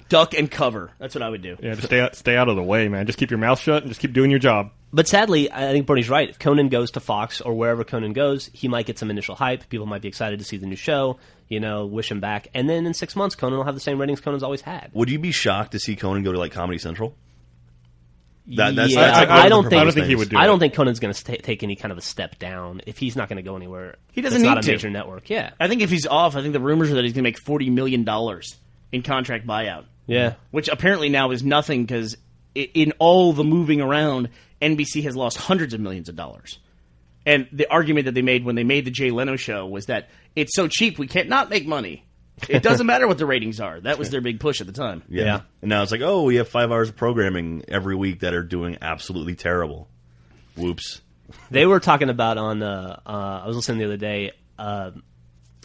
Duck and cover. That's what I would do. Yeah, just stay out of the way, man. Just keep your mouth shut and just keep doing your job. But sadly, I think Bernie's right. If Conan goes to Fox or wherever Conan goes, he might get some initial hype. People might be excited to see the new show, wish him back. And then in 6 months, Conan will have the same ratings Conan's always had. Would you be shocked to see Conan go to like Comedy Central? I don't think he would do I it. don't think Conan's going to take any kind of a step down if he's not going to go anywhere. He doesn't it's need not to. a major network. Yeah, I think if he's off, I think the rumors are that he's going to make $40 million in contract buyout. Yeah, which apparently now is nothing because in all the moving around, NBC has lost hundreds of millions of dollars. And the argument that they made when they made the Jay Leno show was that it's so cheap we can't not make money. It doesn't matter what the ratings are. That was their big push at the time. Yeah. And now it's like, we have 5 hours of programming every week that are doing absolutely terrible. Whoops. They were talking about on. I was listening the other day. I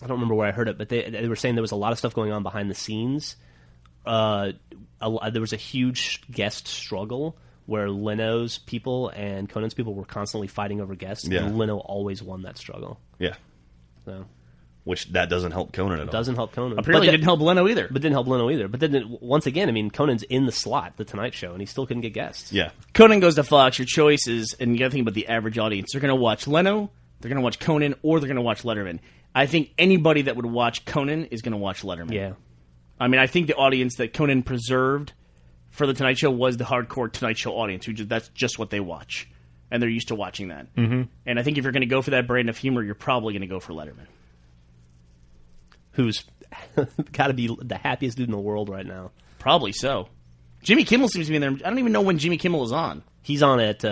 don't remember where I heard it, but they were saying there was a lot of stuff going on behind the scenes. There was a huge guest struggle where Leno's people and Conan's people were constantly fighting over guests, and Leno always won that struggle. Yeah. So. Which that doesn't help Conan at all. Doesn't help Conan. Apparently didn't help Leno either. But didn't help Leno either. But then, once again, I mean, Conan's in the slot, The Tonight Show, and he still couldn't get guests. Yeah. Conan goes to Fox. Your choice is, and you got to think about the average audience. They're going to watch Leno, they're going to watch Conan, or they're going to watch Letterman. I think anybody that would watch Conan is going to watch Letterman. Yeah. I mean, I think the audience that Conan preserved for The Tonight Show was the hardcore Tonight Show audience. That's just what they watch. And they're used to watching that. Mm-hmm. And I think if you're going to go for that brand of humor, you're probably going to go for Letterman. Who's got to be the happiest dude in the world right now. Probably so. Jimmy Kimmel seems to be in there. I don't even know when Jimmy Kimmel is on. He's on at,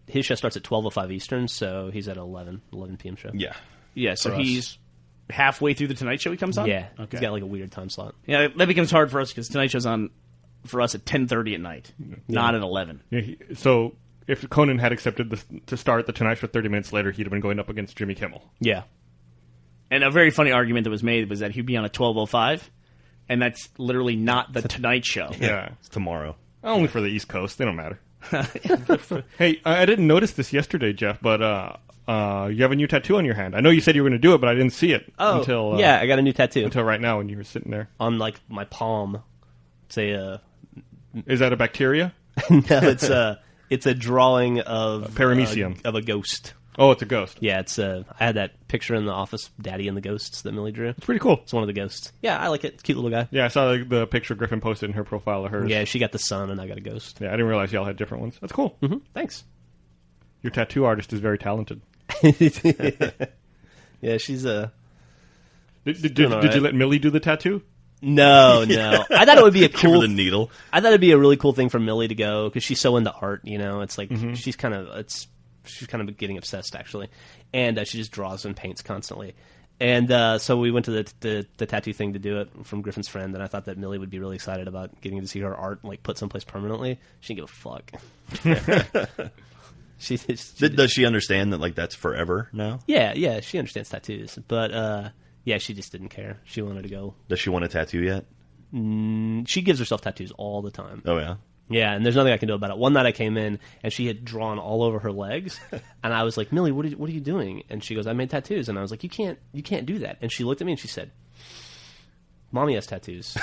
his show starts at 12:05 Eastern, so he's at 11 p.m. show. Yeah. Yeah, so he's halfway through The Tonight Show he comes on? Yeah. Okay. He's got like a weird time slot. Yeah, that becomes hard for us because Tonight Show's on for us at 10:30 at night, not at 11. Yeah, so if Conan had accepted to start The Tonight Show 30 minutes later, he'd have been going up against Jimmy Kimmel. Yeah. And a very funny argument that was made was that he'd be on at 12:05, and that's literally not The Tonight Show. Yeah. It's tomorrow. Only for the East Coast. They don't matter. Hey, I didn't notice this yesterday, Jeff, but you have a new tattoo on your hand. I know you said you were going to do it, but I didn't see it until... yeah, I got a new tattoo. Until right now when you were sitting there. On, like, my palm. It's a... Is that a bacteria? No, it's a drawing of... Paramecium. Of a ghost. Oh, it's a ghost. Yeah, it's I had that picture in the office, Daddy and the Ghosts, that Millie drew. It's pretty cool. It's one of the ghosts. Yeah, I like it. Cute little guy. Yeah, I saw the picture Griffin posted in her profile of hers. Yeah, she got the sun and I got a ghost. Yeah, I didn't realize y'all had different ones. That's cool. Mm-hmm. Thanks. Your tattoo artist is very talented. Yeah, she's a... Did you let Millie do the tattoo? No. I thought it would be a cool... Give her the needle. I thought it'd be a really cool thing for Millie to go, because she's so into art, you know? It's like, she's kind of getting obsessed, actually. And she just draws and paints constantly. And so we went to the tattoo thing to do it from Griffin's friend, and I thought that Millie would be really excited about getting to see her art like put someplace permanently. She didn't give a fuck. Does she understand that like that's forever now? Yeah, she understands tattoos, but yeah, she just didn't care. She wanted to go. Does she want a tattoo yet? She gives herself tattoos all the time. Oh yeah. Yeah, and there's nothing I can do about it. One night I came in, and she had drawn all over her legs, and I was like, Millie, what are you doing? And she goes, I made tattoos. And I was like, you can't do that. And she looked at me and she said, Mommy has tattoos.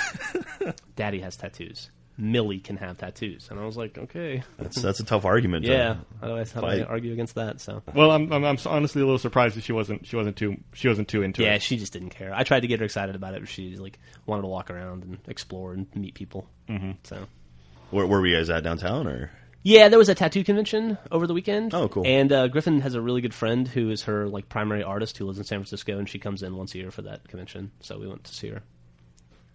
Daddy has tattoos. Millie can have tattoos. And I was like, okay. That's a tough argument. Yeah. How do I argue against that? So. Well, I'm honestly a little surprised that she wasn't too into it. Yeah, she just didn't care. I tried to get her excited about it, but she like wanted to walk around and explore and meet people. Mm-hmm. So. Where were you guys at, downtown, or? Yeah, there was a tattoo convention over the weekend. Oh, cool. And Griffin has a really good friend who is her like primary artist who lives in San Francisco, and she comes in once a year for that convention. So we went to see her.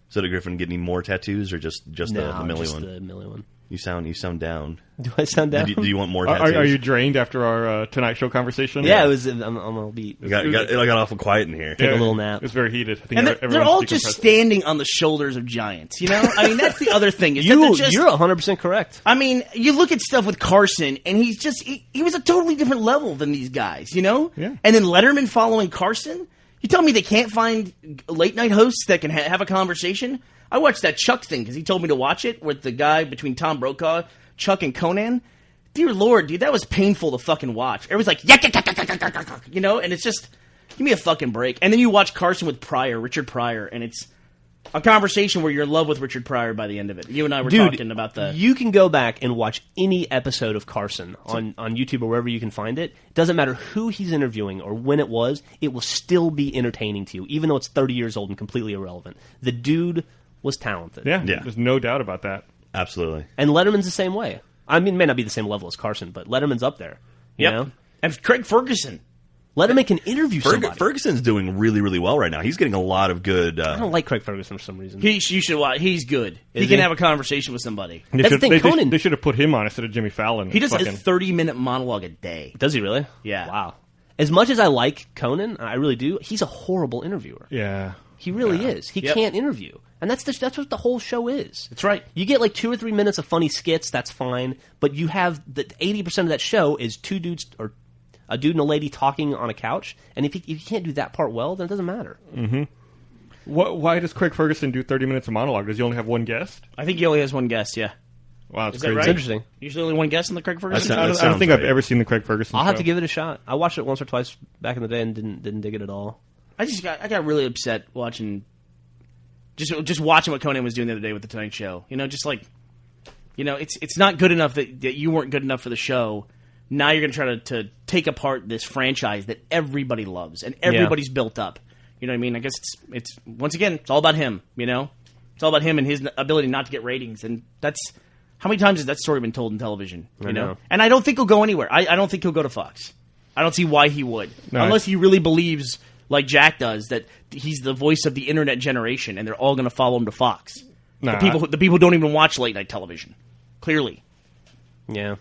So did Griffin get any more tattoos, or just the Millie one? The Millie one. You sound down. Do I sound down? Do you want more tattoos? Are you drained after our Tonight Show conversation? Yeah, it was. I'm all beat. It got awful quiet in here. Take a little nap. It's very heated. I think and they're all just standing on the shoulders of giants. You know, I mean, that's the other thing. Is you're just, 100% correct. I mean, you look at stuff with Carson, and he's just he was a totally different level than these guys. You know, yeah. And then Letterman following Carson. You tell me they can't find late night hosts that can have a conversation? I watched that Chuck thing because he told me to watch it with the guy between Tom Brokaw, Chuck, and Conan. Dear Lord, dude, that was painful to fucking watch. Everyone's like, you know, and it's just, give me a fucking break. And then you watch Carson with Richard Pryor, and it's a conversation where you're in love with Richard Pryor by the end of it. You and I were talking about the... You can go back and watch any episode of Carson on YouTube or wherever you can find it. It doesn't matter who he's interviewing or when it was. It will still be entertaining to you, even though it's 30 years old and completely irrelevant. The dude was talented. Yeah, there's no doubt about that. Absolutely. And Letterman's the same way. I mean, it may not be the same level as Carson, but Letterman's up there. You know? And Craig Ferguson. Letterman can interview somebody. Ferguson's doing really, really well right now. He's getting a lot of good... I don't like Craig Ferguson for some reason. You should watch. He's good. He can have a conversation with somebody. That's the thing, Conan... They should have put him on instead of Jimmy Fallon. He does a 30-minute monologue a day. Does he really? Yeah. Wow. As much as I like Conan, I really do, he's a horrible interviewer. Yeah. He really is. He can't interview. And that's what the whole show is. That's right. You get like 2 or 3 minutes of funny skits, that's fine. But you have 80% of that show is two dudes or a dude and a lady talking on a couch. And if you can't do that part well, then it doesn't matter. Mm-hmm. Why does Craig Ferguson do 30 minutes of monologue? Does he only have one guest? I think he only has one guest, yeah. Wow, that's is crazy. That right? It's interesting. Usually only one guest in the Craig Ferguson? I don't think I've ever seen the Craig Ferguson show. I'll have to give it a shot. I watched it once or twice back in the day and didn't dig it at all. I got really upset watching watching what Conan was doing the other day with the Tonight Show. Just like, it's not good enough that you weren't good enough for the show. Now you're going to try to take apart this franchise that everybody loves and everybody's built up. You know what I mean? I guess it's once again, it's all about him. It's all about him and his ability not to get ratings. And that's how many times has that story been told in television? You know? And I don't think he'll go anywhere. I don't think he'll go to Fox. I don't see why he would, unless he really believes, like Jack does, that he's the voice of the internet generation, and they're all going to follow him to Fox. The people who don't even watch late night television, clearly. Yeah,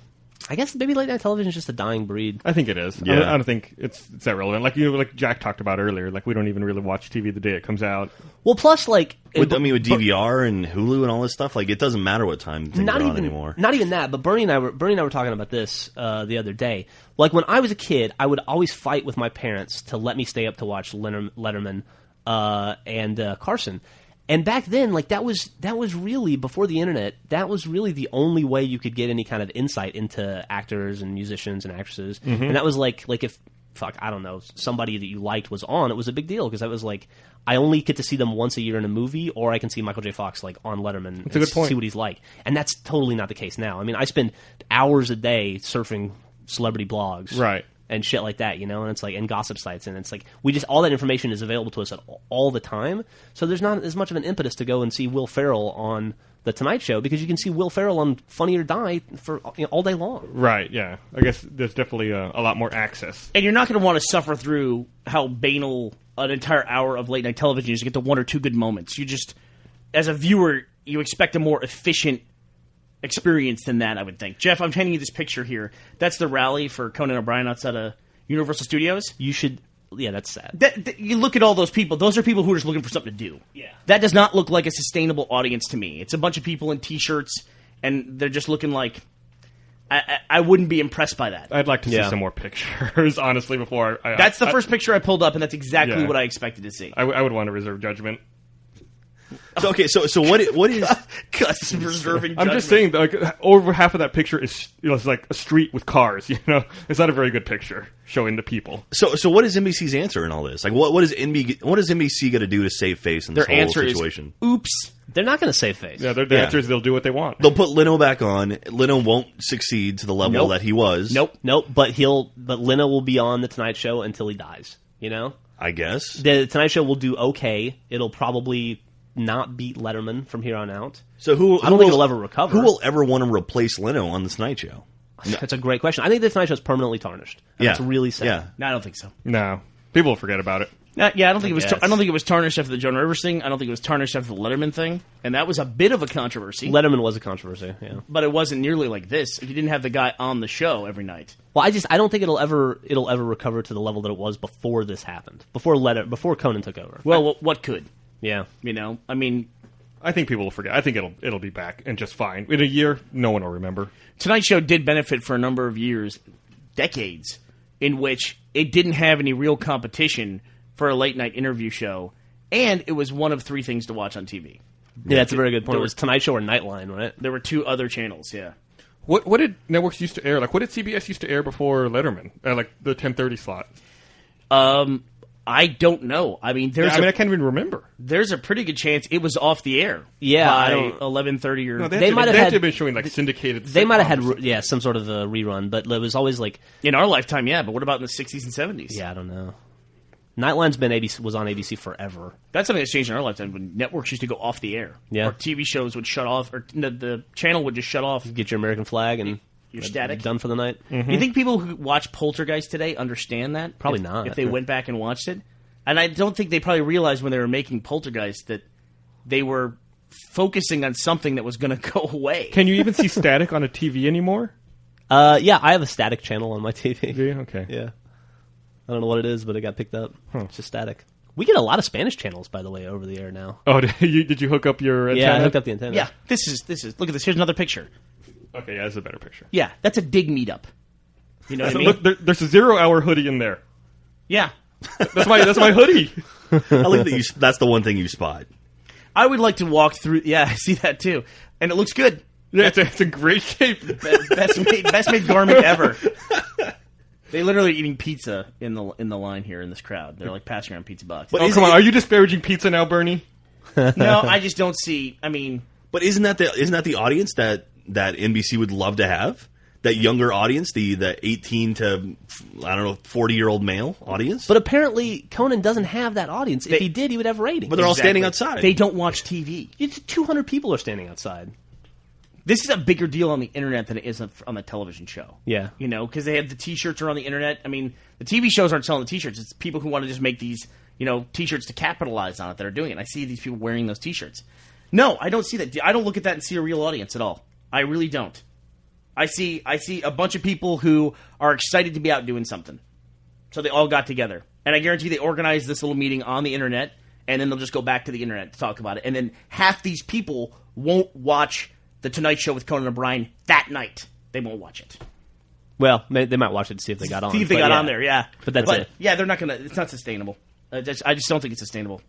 I guess maybe late night television is just a dying breed. I think it is. Yeah. I don't think it's that relevant. Like Jack talked about earlier. Like we don't even really watch TV the day it comes out. Well, plus with DVR and Hulu and all this stuff, like it doesn't matter what time things are on anymore. Not even that. But Bernie and I were talking about this the other day. Like when I was a kid, I would always fight with my parents to let me stay up to watch Letterman and Carson. And back then, like that was really, before the internet, that was really the only way you could get any kind of insight into actors and musicians and actresses. Mm-hmm. And that was like if I don't know, somebody that you liked was on, it was a big deal because that was like, I only get to see them once a year in a movie, or I can see Michael J. Fox like on Letterman and see what he's like. And that's totally not the case now. I mean, I spend hours a day surfing celebrity blogs. Right. And shit like that, and it's like, and gossip sites, and it's like, all that information is available to us all the time, so there's not as much of an impetus to go and see Will Ferrell on The Tonight Show, because you can see Will Ferrell on Funny or Die for all day long. Right, yeah. I guess there's definitely a lot more access. And you're not going to want to suffer through how banal an entire hour of late night television is to get the one or two good moments. You just, as a viewer, you expect a more efficient experience than that, I would think. Jeff, I'm handing you this picture here. That's the rally for Conan O'Brien outside of Universal Studios. You should... Yeah, that's sad. You look at all those people. Those are people who are just looking for something to do. Yeah. That does not look like a sustainable audience to me. It's a bunch of people in T-shirts, and they're just looking like... I wouldn't be impressed by that. I'd like to see some more pictures, honestly, before... That's the first picture I pulled up, and that's exactly what I expected to see. I would want to reserve judgment. So, okay, so what is Gus reserving judgment? I'm just saying, like, over half of that picture is, it's like a street with cars. It's not a very good picture showing the people. So what is NBC's answer in all this? Like, what is NBC going to do to save face in this whole situation? Is, oops. They're not going to save face. Yeah, their answer is they'll do what they want. They'll put Leno back on. Leno won't succeed to the level that he was. Nope. But Leno will be on the Tonight Show until he dies. I guess the Tonight Show will do okay. It'll probably not beat Letterman from here on out. So I don't think it'll ever recover. Who will ever want to replace Leno on the Tonight Show? That's a great question. I think the Tonight Show is permanently tarnished. That's really sad. Yeah. No, I don't think so. No, people will forget about it. I don't think it was. I don't think it was tarnished after the Joan Rivers thing. I don't think it was tarnished after the Letterman thing, and that was a bit of a controversy. Letterman was a controversy, yeah, but it wasn't nearly like this. He didn't have the guy on the show every night. Well, I don't think it'll ever recover to the level that it was before this happened. Before Conan took over. Well, what could? Yeah, I mean, I think people will forget. I think it'll be back and just fine. In a year, no one will remember. Tonight Show did benefit for a number of years, decades, in which it didn't have any real competition for a late-night interview show, and it was one of three things to watch on TV. Yeah, that's a very good point. It was Tonight Show or Nightline, right? There were two other channels, yeah. What did networks used to air? Like, what did CBS used to air before Letterman? Like, the 10:30 slot? I don't know. I mean, I can't even remember. There's a pretty good chance it was off the air. Yeah, by 11:30 or... No, they might have been showing, like, syndicated... They might have had, some sort of a rerun, but it was always, like... In our lifetime, yeah, but what about in the 60s and 70s? Yeah, I don't know. Nightline's was on ABC forever. That's something that's changed in our lifetime, when networks used to go off the air. Yeah. Or TV shows would shut off, or the channel would just shut off. Get your American flag and... You're static. Done for the night. Mm-hmm. You think people who watch Poltergeist today understand that? Probably not. If they went back and watched it? And I don't think they probably realized when they were making Poltergeist that they were focusing on something that was going to go away. Can you even see static on a TV anymore? Yeah, I have a static channel on my TV. Do you? Okay. Yeah. I don't know what it is, but it got picked up. It's just static. We get a lot of Spanish channels, by the way, over the air now. Oh, did you hook up your antenna? Yeah, I hooked up the antenna. Yeah, this is. Look at this. Here's another picture. Okay, yeah, that's a better picture. Yeah, that's a dig meetup. You know what I mean? Look, there's a 0 hour hoodie in there. Yeah. That's my hoodie. I like that that's the one thing you spot. I would like to walk through. Yeah, I see that too, and it looks good. Yeah, it's a great shape. Best made garment ever. They literally eating pizza in the line here in this crowd. They're like passing around pizza boxes. But come on, are you disparaging pizza now, Bernie? No, I just don't see. I mean, but isn't that the audience that NBC would love to have? That younger audience, the 18 to 40-year-old male audience. But apparently Conan doesn't have that audience. If he did, he would have ratings. But they're all standing outside. They don't watch TV. 200 people are standing outside. This is a bigger deal on the internet than it is on the television show. Yeah. Because they have the T-shirts are on the internet. I mean, the TV shows aren't selling the T-shirts. It's people who want to just make these, T-shirts to capitalize on it that are doing it. I see these people wearing those T-shirts. No, I don't see that. I don't look at that and see a real audience at all. I really don't. I see a bunch of people who are excited to be out doing something. So they all got together. And I guarantee they organized this little meeting on the internet, and then they'll just go back to the internet to talk about it. And then half these people won't watch The Tonight Show with Conan O'Brien that night. They won't watch it. Well, they might watch it to see if they got on. See if they got on there, yeah. But that's it. Yeah, they're not going to... It's not sustainable. I just don't think it's sustainable.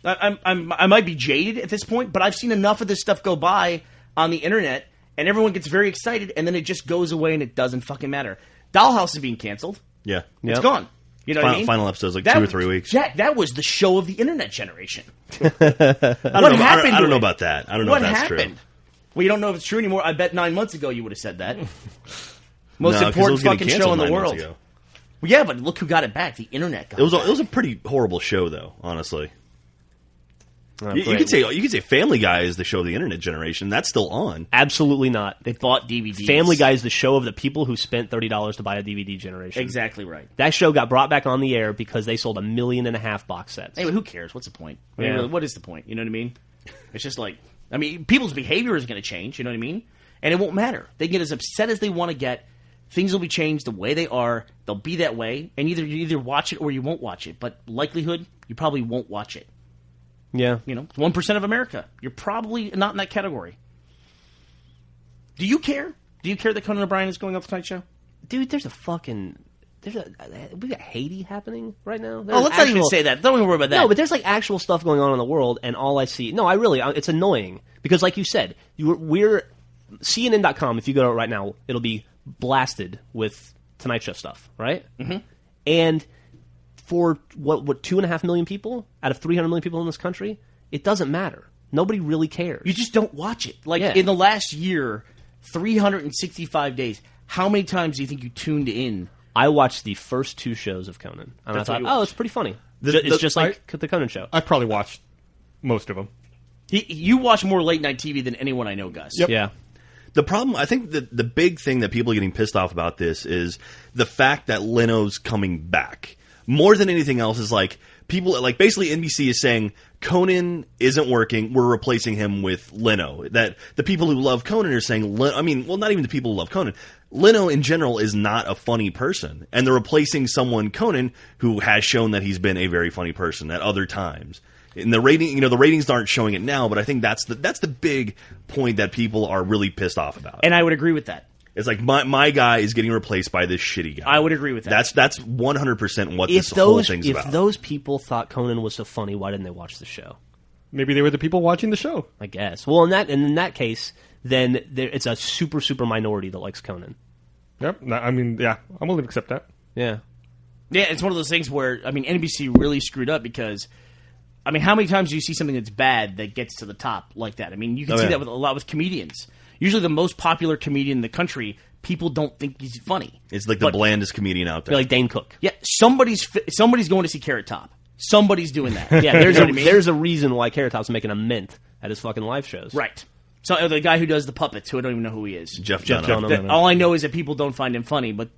I might be jaded at this point, but I've seen enough of this stuff go by on the internet, and everyone gets very excited, and then it just goes away, and it doesn't fucking matter. Dollhouse is being canceled. Yeah. It's gone. You know what I mean? Final episode's like 2 or 3 weeks. Jack, that was the show of the internet generation. I don't know about that. I don't know if that's true. Well, you don't know if it's true anymore. I bet 9 months ago you would have said that. Most important fucking show in the world. Well, yeah, but look who got it back. The internet got it back. It was a pretty horrible show, though, honestly. You could say Family Guy is the show of the internet generation. That's still on. Absolutely not. They bought DVDs. Family Guy is the show of the people who spent $30 to buy a DVD generation. Exactly right. That show got brought back on the air because they sold 1.5 million box sets. Anyway, who cares? What's the point? I mean, really, what is the point? You know what I mean? It's just like, people's behavior is going to change. You know what I mean? And it won't matter. They get as upset as they want to get. Things will be changed the way they are. They'll be that way. And you either watch it or you won't watch it. But likelihood, you probably won't watch it. Yeah. 1% of America. You're probably not in that category. Do you care? Do you care that Conan O'Brien is going off the Tonight Show? Dude, we got Haiti happening right now. Let's not even say that. Don't even worry about that. No, but there's actual stuff going on in the world, and all I see... No, it's annoying. Because like you said, we're... CNN.com, if you go to it right now, it'll be blasted with Tonight Show stuff, right? Mm-hmm. And... for, 2.5 million people out of 300 million people in this country, it doesn't matter. Nobody really cares. You just don't watch it. In the last year, 365 days, how many times do you think you tuned in? I watched the first 2 shows of Conan. And I thought, it's pretty funny. It's just like the Conan show. I probably watched most of them. You watch more late-night TV than anyone I know, Gus. Yep. Yeah. The problem, I think the big thing that people are getting pissed off about this is the fact that Leno's coming back. More than anything else is people basically NBC is saying Conan isn't working. We're replacing him with Leno. That the people who love Conan are saying, not even the people who love Conan. Leno in general is not a funny person, and they're replacing someone Conan who has shown that he's been a very funny person at other times. And the ratings aren't showing it now, but I think that's the big point that people are really pissed off about. And I would agree with that. It's like my guy is getting replaced by this shitty guy. I would agree with that. That's 100% what this whole thing's about. If those people thought Conan was so funny, why didn't they watch the show? Maybe they were the people watching the show. I guess. Well, in that case, then it's a super, super minority that likes Conan. Yep. I'm willing to accept that. Yeah. Yeah, it's one of those things where, NBC really screwed up because, how many times do you see something that's bad that gets to the top like that? You can see that a lot with comedians. Usually the most popular comedian in the country, people don't think he's funny. It's like the blandest comedian out there. Like Dane Cook. Yeah, somebody's going to see Carrot Top. Somebody's doing that. Yeah, there's a reason why Carrot Top's making a mint at his fucking live shows. Right. So the guy who does the puppets, who I don't even know who he is. Jeff Dunham. All I know is that people don't find him funny, but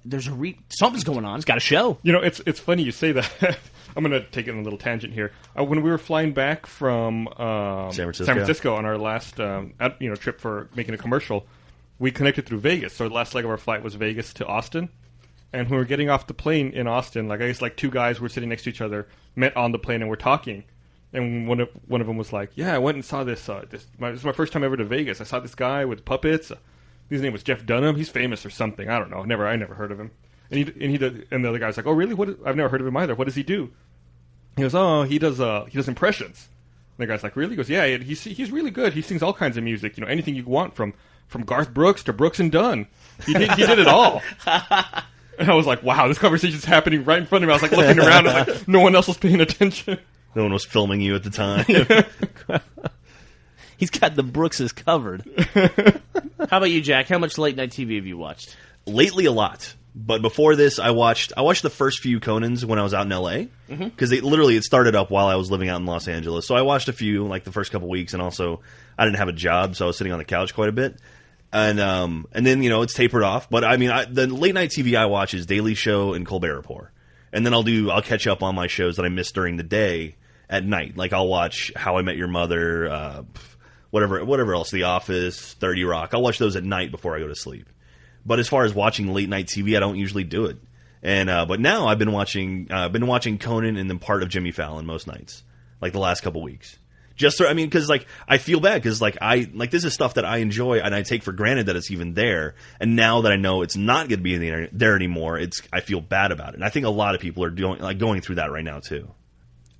there's something's going on. He's got a show. It's funny you say that. I'm going to take it on a little tangent here. When we were flying back from San Francisco on our last trip for making a commercial, we connected through Vegas. So the last leg of our flight was Vegas to Austin. And when we were getting off the plane in Austin, I guess 2 guys were sitting next to each other, met on the plane and were talking. And one of them was like, "Yeah, I went and saw this. This is my first time ever to Vegas. I saw this guy with puppets. His name was Jeff Dunham. He's famous or something. I don't know. I never heard of him." And the other guy's like, "Oh, really? I've never heard of him either. What does he do?" He goes, "Oh, he does impressions." And the guy's like, "Really?" He goes, "Yeah, he's really good. He sings all kinds of music. Anything you want from Garth Brooks to Brooks and Dunn. He did it all." And I was like, wow, this conversation's happening right in front of me. I was like looking around and like no one else was paying attention. No one was filming you at the time. He's got the Brookses covered. How about you, Jack? How much late night TV have you watched? Lately, a lot. But before this, I watched the first few Conans when I was out in L.A. Because it started up while I was living out in Los Angeles. So I watched a few, like the first couple weeks, and also I didn't have a job, so I was sitting on the couch quite a bit. And then, it's tapered off. But I mean, the late night TV I watch is Daily Show and Colbert Report. And then I'll catch up on my shows that I missed during the day at night. Like I'll watch How I Met Your Mother, whatever else, The Office, 30 Rock. I'll watch those at night before I go to sleep. But as far as watching late night TV, I don't usually do it. And but now I've been watching Conan and then part of Jimmy Fallon most nights, like the last couple weeks. Because like I feel bad because this is stuff that I enjoy and I take for granted that it's even there. And now that I know it's not going to be there anymore, I feel bad about it. And I think a lot of people are going through that right now too.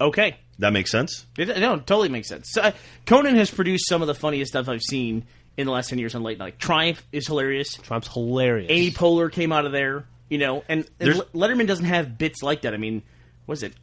Okay, that makes sense. No, it totally makes sense. So, Conan has produced some of the funniest stuff I've seen in the last 10 years on late night. Triumph is hilarious. Triumph's hilarious. Amy Poehler came out of there, and Letterman doesn't have bits like that. I mean, what is it?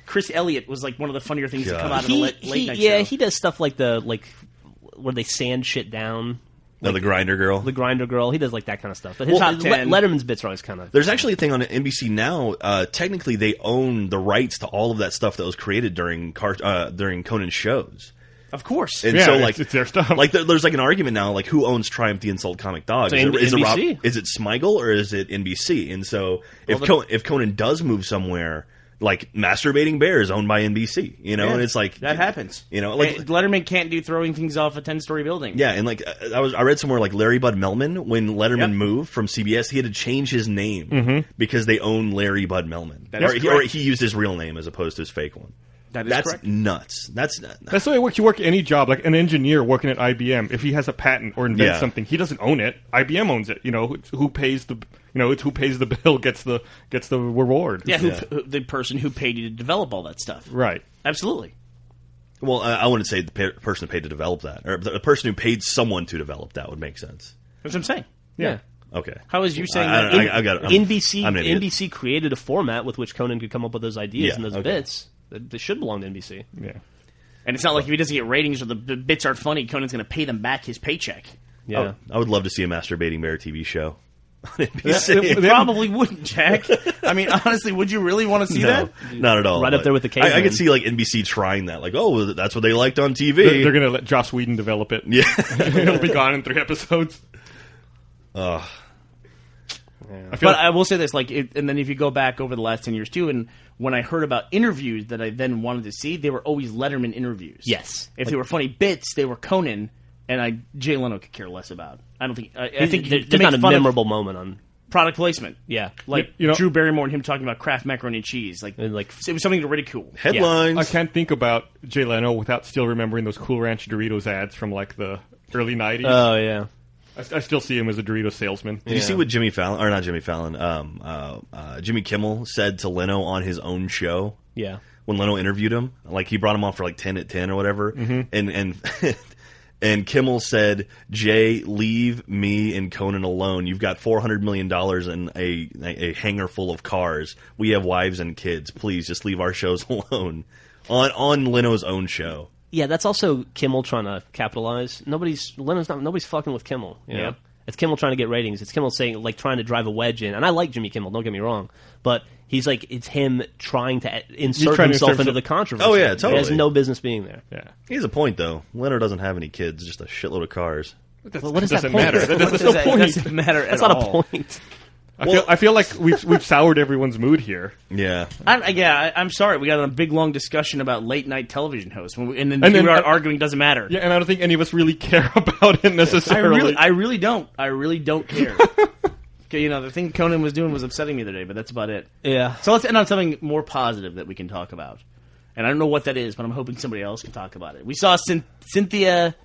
Chris Elliott was like one of the funnier things to come out of the late night show. Yeah, he does stuff like where they sand shit down. The Grinder Girl. The Grinder Girl. He does like that kind of stuff. But his top 10. Letterman's bits are always kind of... There's actually a thing on NBC now. Technically, they own the rights to all of that stuff that was created during Conan's shows. Of course. And so, it's their stuff. Like, there's like an argument now, like, who owns Triumph the Insult Comic Dog? So is it Smigel or is it NBC? And so, if Conan does move somewhere... Like Masturbating Bear is owned by NBC, and it's like that happens. Letterman can't do throwing things off a 10-story building. Yeah, and I read somewhere like Larry Bud Melman, when Letterman moved from CBS, he had to change his name because they own Larry Bud Melman, or he used his real name as opposed to his fake one. That's correct. Nuts. That's the way it works. You work any job, like an engineer working at IBM. If he has a patent or invents something, he doesn't own it. IBM owns it. Who pays the it's who pays the bill gets the reward. Yeah, the person who paid you to develop all that stuff. Right. Absolutely. Well, I wouldn't say the person who paid to develop that, or the person who paid someone to develop that would make sense. That's what I'm saying. Yeah. Okay. How is you saying that? NBC created a format with which Conan could come up with those ideas and those bits. They should belong to NBC. Yeah. And it's not like if he doesn't get ratings or the bits aren't funny, Conan's going to pay them back his paycheck. Yeah. I would love to see a Masturbating Bear TV show. It probably wouldn't, Jack. I mean, honestly, would you really want to see that? Not at all. Right up there with the caveman. I could see like NBC trying that. Like, that's what they liked on TV. They're going to let Joss Whedon develop it. Yeah. It'll be gone in 3 episodes. But I will say this, and then if you go back over the last 10 years too, and when I heard about interviews that I then wanted to see, they were always Letterman interviews. Yes. If they were funny bits, they were Conan, and Jay Leno could care less about. I don't think. I think there's not a memorable moment on product placement. Yeah, Drew Barrymore and him talking about Kraft macaroni and cheese. It was something to ridicule. Headlines. Yeah. I can't think about Jay Leno without still remembering those Cool Ranch Doritos ads from the early '90s. Oh yeah. I still see him as a Dorito salesman. Did you see what Jimmy Kimmel said to Leno on his own show? Yeah. When Leno interviewed him, he brought him on for 10 at 10 or whatever, and and Kimmel said, "Jay, leave me and Conan alone. You've got $400 million and a hangar full of cars. We have wives and kids. Please, just leave our shows alone." On Leno's own show. Yeah, that's also Kimmel trying to capitalize. Nobody's fucking with Kimmel. You know? It's Kimmel trying to get ratings. It's Kimmel saying trying to drive a wedge in. And I like Jimmy Kimmel. Don't get me wrong, but he's it's him trying to insert himself into the controversy. Oh yeah, totally. He has no business being there. Yeah, he has a point though. Leno doesn't have any kids, just a shitload of cars. What does that point? Matter. That's no point. Doesn't matter. That's not a point. I feel like we've soured everyone's mood here. Yeah. I'm sorry. We got a big, long discussion about late-night television hosts. And then we are arguing doesn't matter. Yeah, and I don't think any of us really care about it necessarily. I really don't. I really don't care. The thing Conan was doing was upsetting me today, but that's about it. Yeah. So let's end on something more positive that we can talk about. And I don't know what that is, but I'm hoping somebody else can talk about it. We saw Cynthia...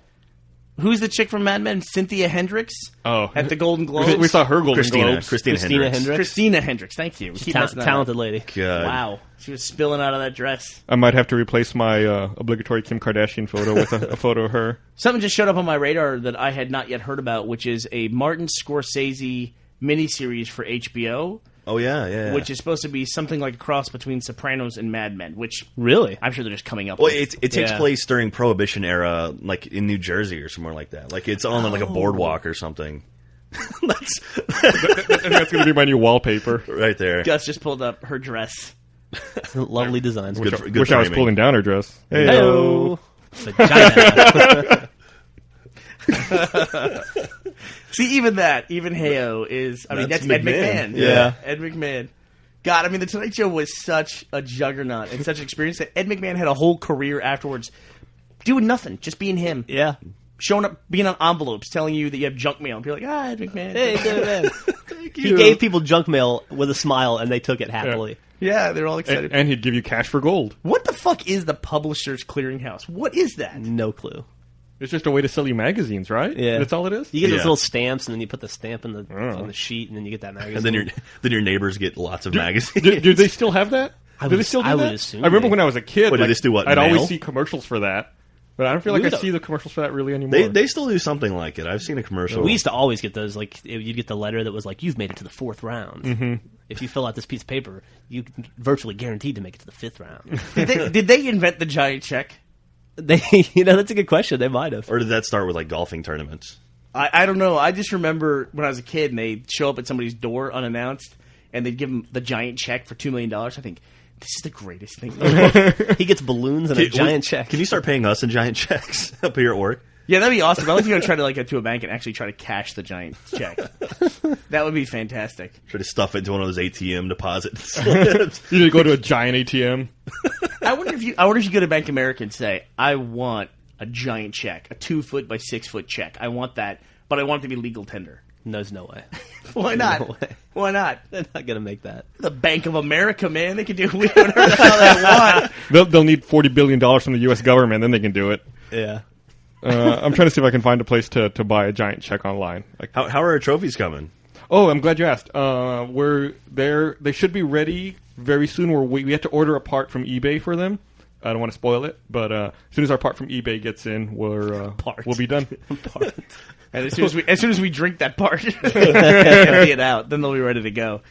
Who's the chick from Mad Men? Cynthia Hendricks? Oh. At the Golden Globes? We saw her Golden Globes. Christina Hendricks. Christina Hendricks, thank you. Talented lady. God. Wow. She was spilling out of that dress. I might have to replace my obligatory Kim Kardashian photo with a photo of her. Something just showed up on my radar that I had not yet heard about, which is a Martin Scorsese miniseries for HBO. Oh, yeah. Which is supposed to be something like a cross between Sopranos and Mad Men, which... Really? I'm sure they're just coming up Well, with. it takes place during Prohibition era, like in New Jersey or somewhere like that. Like it's on like a boardwalk or something. That's going to be my new wallpaper. Right there. Gus just pulled up her dress. Lovely designs. Wish I was pulling down her dress. Hey-o. Vagina. See, even Heyo is... I mean, that's Ed McMahon. Yeah. Ed McMahon. God, I mean, The Tonight Show was such a juggernaut and such an experience that Ed McMahon had a whole career afterwards doing nothing, just being him. Yeah. Showing up, being on envelopes, telling you that you have junk mail. Be like, Ed McMahon. Hey, Ed McMahon. He gave people junk mail with a smile, and they took it happily. Yeah, they're all excited. And he'd give you cash for gold. What the fuck is the Publishers Clearinghouse? What is that? No clue. It's just a way to sell you magazines, right? Yeah. That's all it is? You get those little stamps, and then you put the stamp on the sheet, and then you get that magazine. And then your neighbors get lots of magazines. Do they still have that? Do they still do that? would assume. I remember when I was a kid, do they still what, I'd mail? always see commercials for that. But I don't feel like I see the commercials for that really anymore. They still do something like it. I've seen a commercial. We used to always get those. Like you'd get the letter that was like, "You've made it to the 4th round. Mm-hmm. If you fill out this piece of paper, you virtually guaranteed to make it to the 5th round." Did they invent the giant check? That's a good question. They might have. Or did that start with like golfing tournaments? I don't know. I just remember when I was a kid and they'd show up at somebody's door unannounced and they'd give them the giant check for $2 million. I think, this is the greatest thing. He gets balloons and a giant check. Can you start paying us in giant checks up here at work? Yeah, that'd be awesome. I'd like to go try to go to a bank and actually try to cash the giant check. That would be fantastic. Try to stuff it into one of those ATM deposits. You need to go to a giant ATM. I wonder if you go to Bank of America and say, I want a giant check, a 2-foot by 6-foot check. I want that, but I want it to be legal tender. There's no way. Why not? No way. Why not? They're not going to make that. The Bank of America, man. They can do whatever the hell they want. They'll need $40 billion from the U.S. government, then they can do it. Yeah. I'm trying to see if I can find a place to buy a giant check online. How are our trophies coming? Oh, I'm glad you asked. We're there. They should be ready very soon. We have to order a part from eBay for them. I don't want to spoil it, but as soon as our part from eBay gets in, we'll be done. And as soon as we drink that part, empty it out, then they'll be ready to go.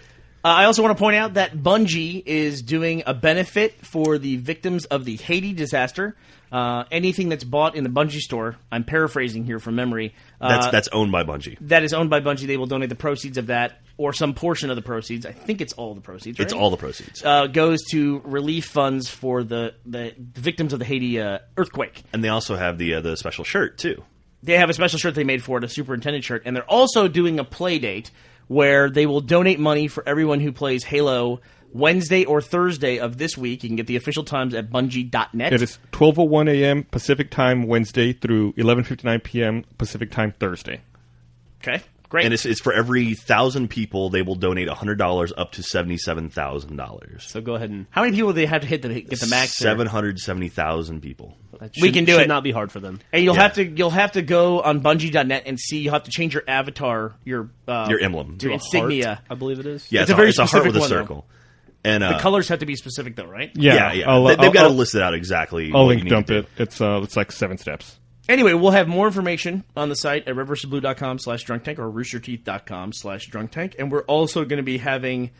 I also want to point out that Bungie is doing a benefit for the victims of the Haiti disaster. Anything that's bought in the Bungie store, I'm paraphrasing here from memory. That's owned by Bungie. That is owned by Bungie. They will donate the proceeds of that, or some portion of the proceeds. I think it's all the proceeds, right? It's all the proceeds. Goes to relief funds for the victims of the Haiti earthquake. And they also have the special shirt, too. They have a special shirt they made for it, a superintendent shirt. And they're also doing a play date where they will donate money for everyone who plays Halo Wednesday or Thursday of this week. You can get the official times at Bungie.net. It is 12:01 a.m. Pacific time Wednesday through 11:59 p.m. Pacific time Thursday. Okay, great. And it's for every 1,000 people, they will donate $100 up to $77,000. So go ahead and... How many people do they have to hit to get the max? 770,000 people. We can do it. Should not be hard for them. And you'll have to go on Bungie.net and see. You'll have to change your avatar, your emblem, your insignia. Heart, I believe it is. Yeah, it's a very it's a heart specific with a one, circle. And the colors have to be specific, though, right? Yeah. They've got to list it out exactly. I'll link dump it. It's like 7 steps. Anyway, we'll have more information on the site at redversusblue.com/drunktank or roosterteeth.com/drunktank. And we're also going to be having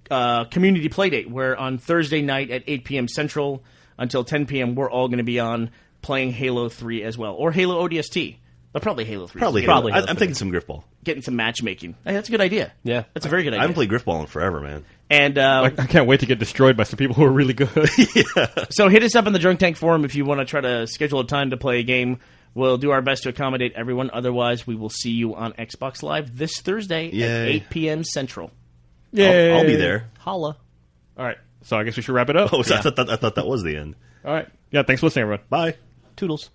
community playdate, where on Thursday night at 8 p.m. Central until 10 p.m., we're all going to be on playing Halo 3 as well. Or Halo ODST. But probably Halo 3. Probably Halo. I'm thinking some Griffball. Getting some matchmaking. Hey, that's a good idea. Yeah. That's a very good idea. I haven't played Griffball in forever, man. And I can't wait to get destroyed by some people who are really good. So hit us up in the Drunk Tank forum if you want to try to schedule a time to play a game. We'll do our best to accommodate everyone. Otherwise, we will see you on Xbox Live this Thursday at 8 p.m. Central. Yay. I'll be there. Holla. All right. So I guess we should wrap it up. I thought that was the end. All right. Yeah, thanks for listening, everyone. Bye. Toodles.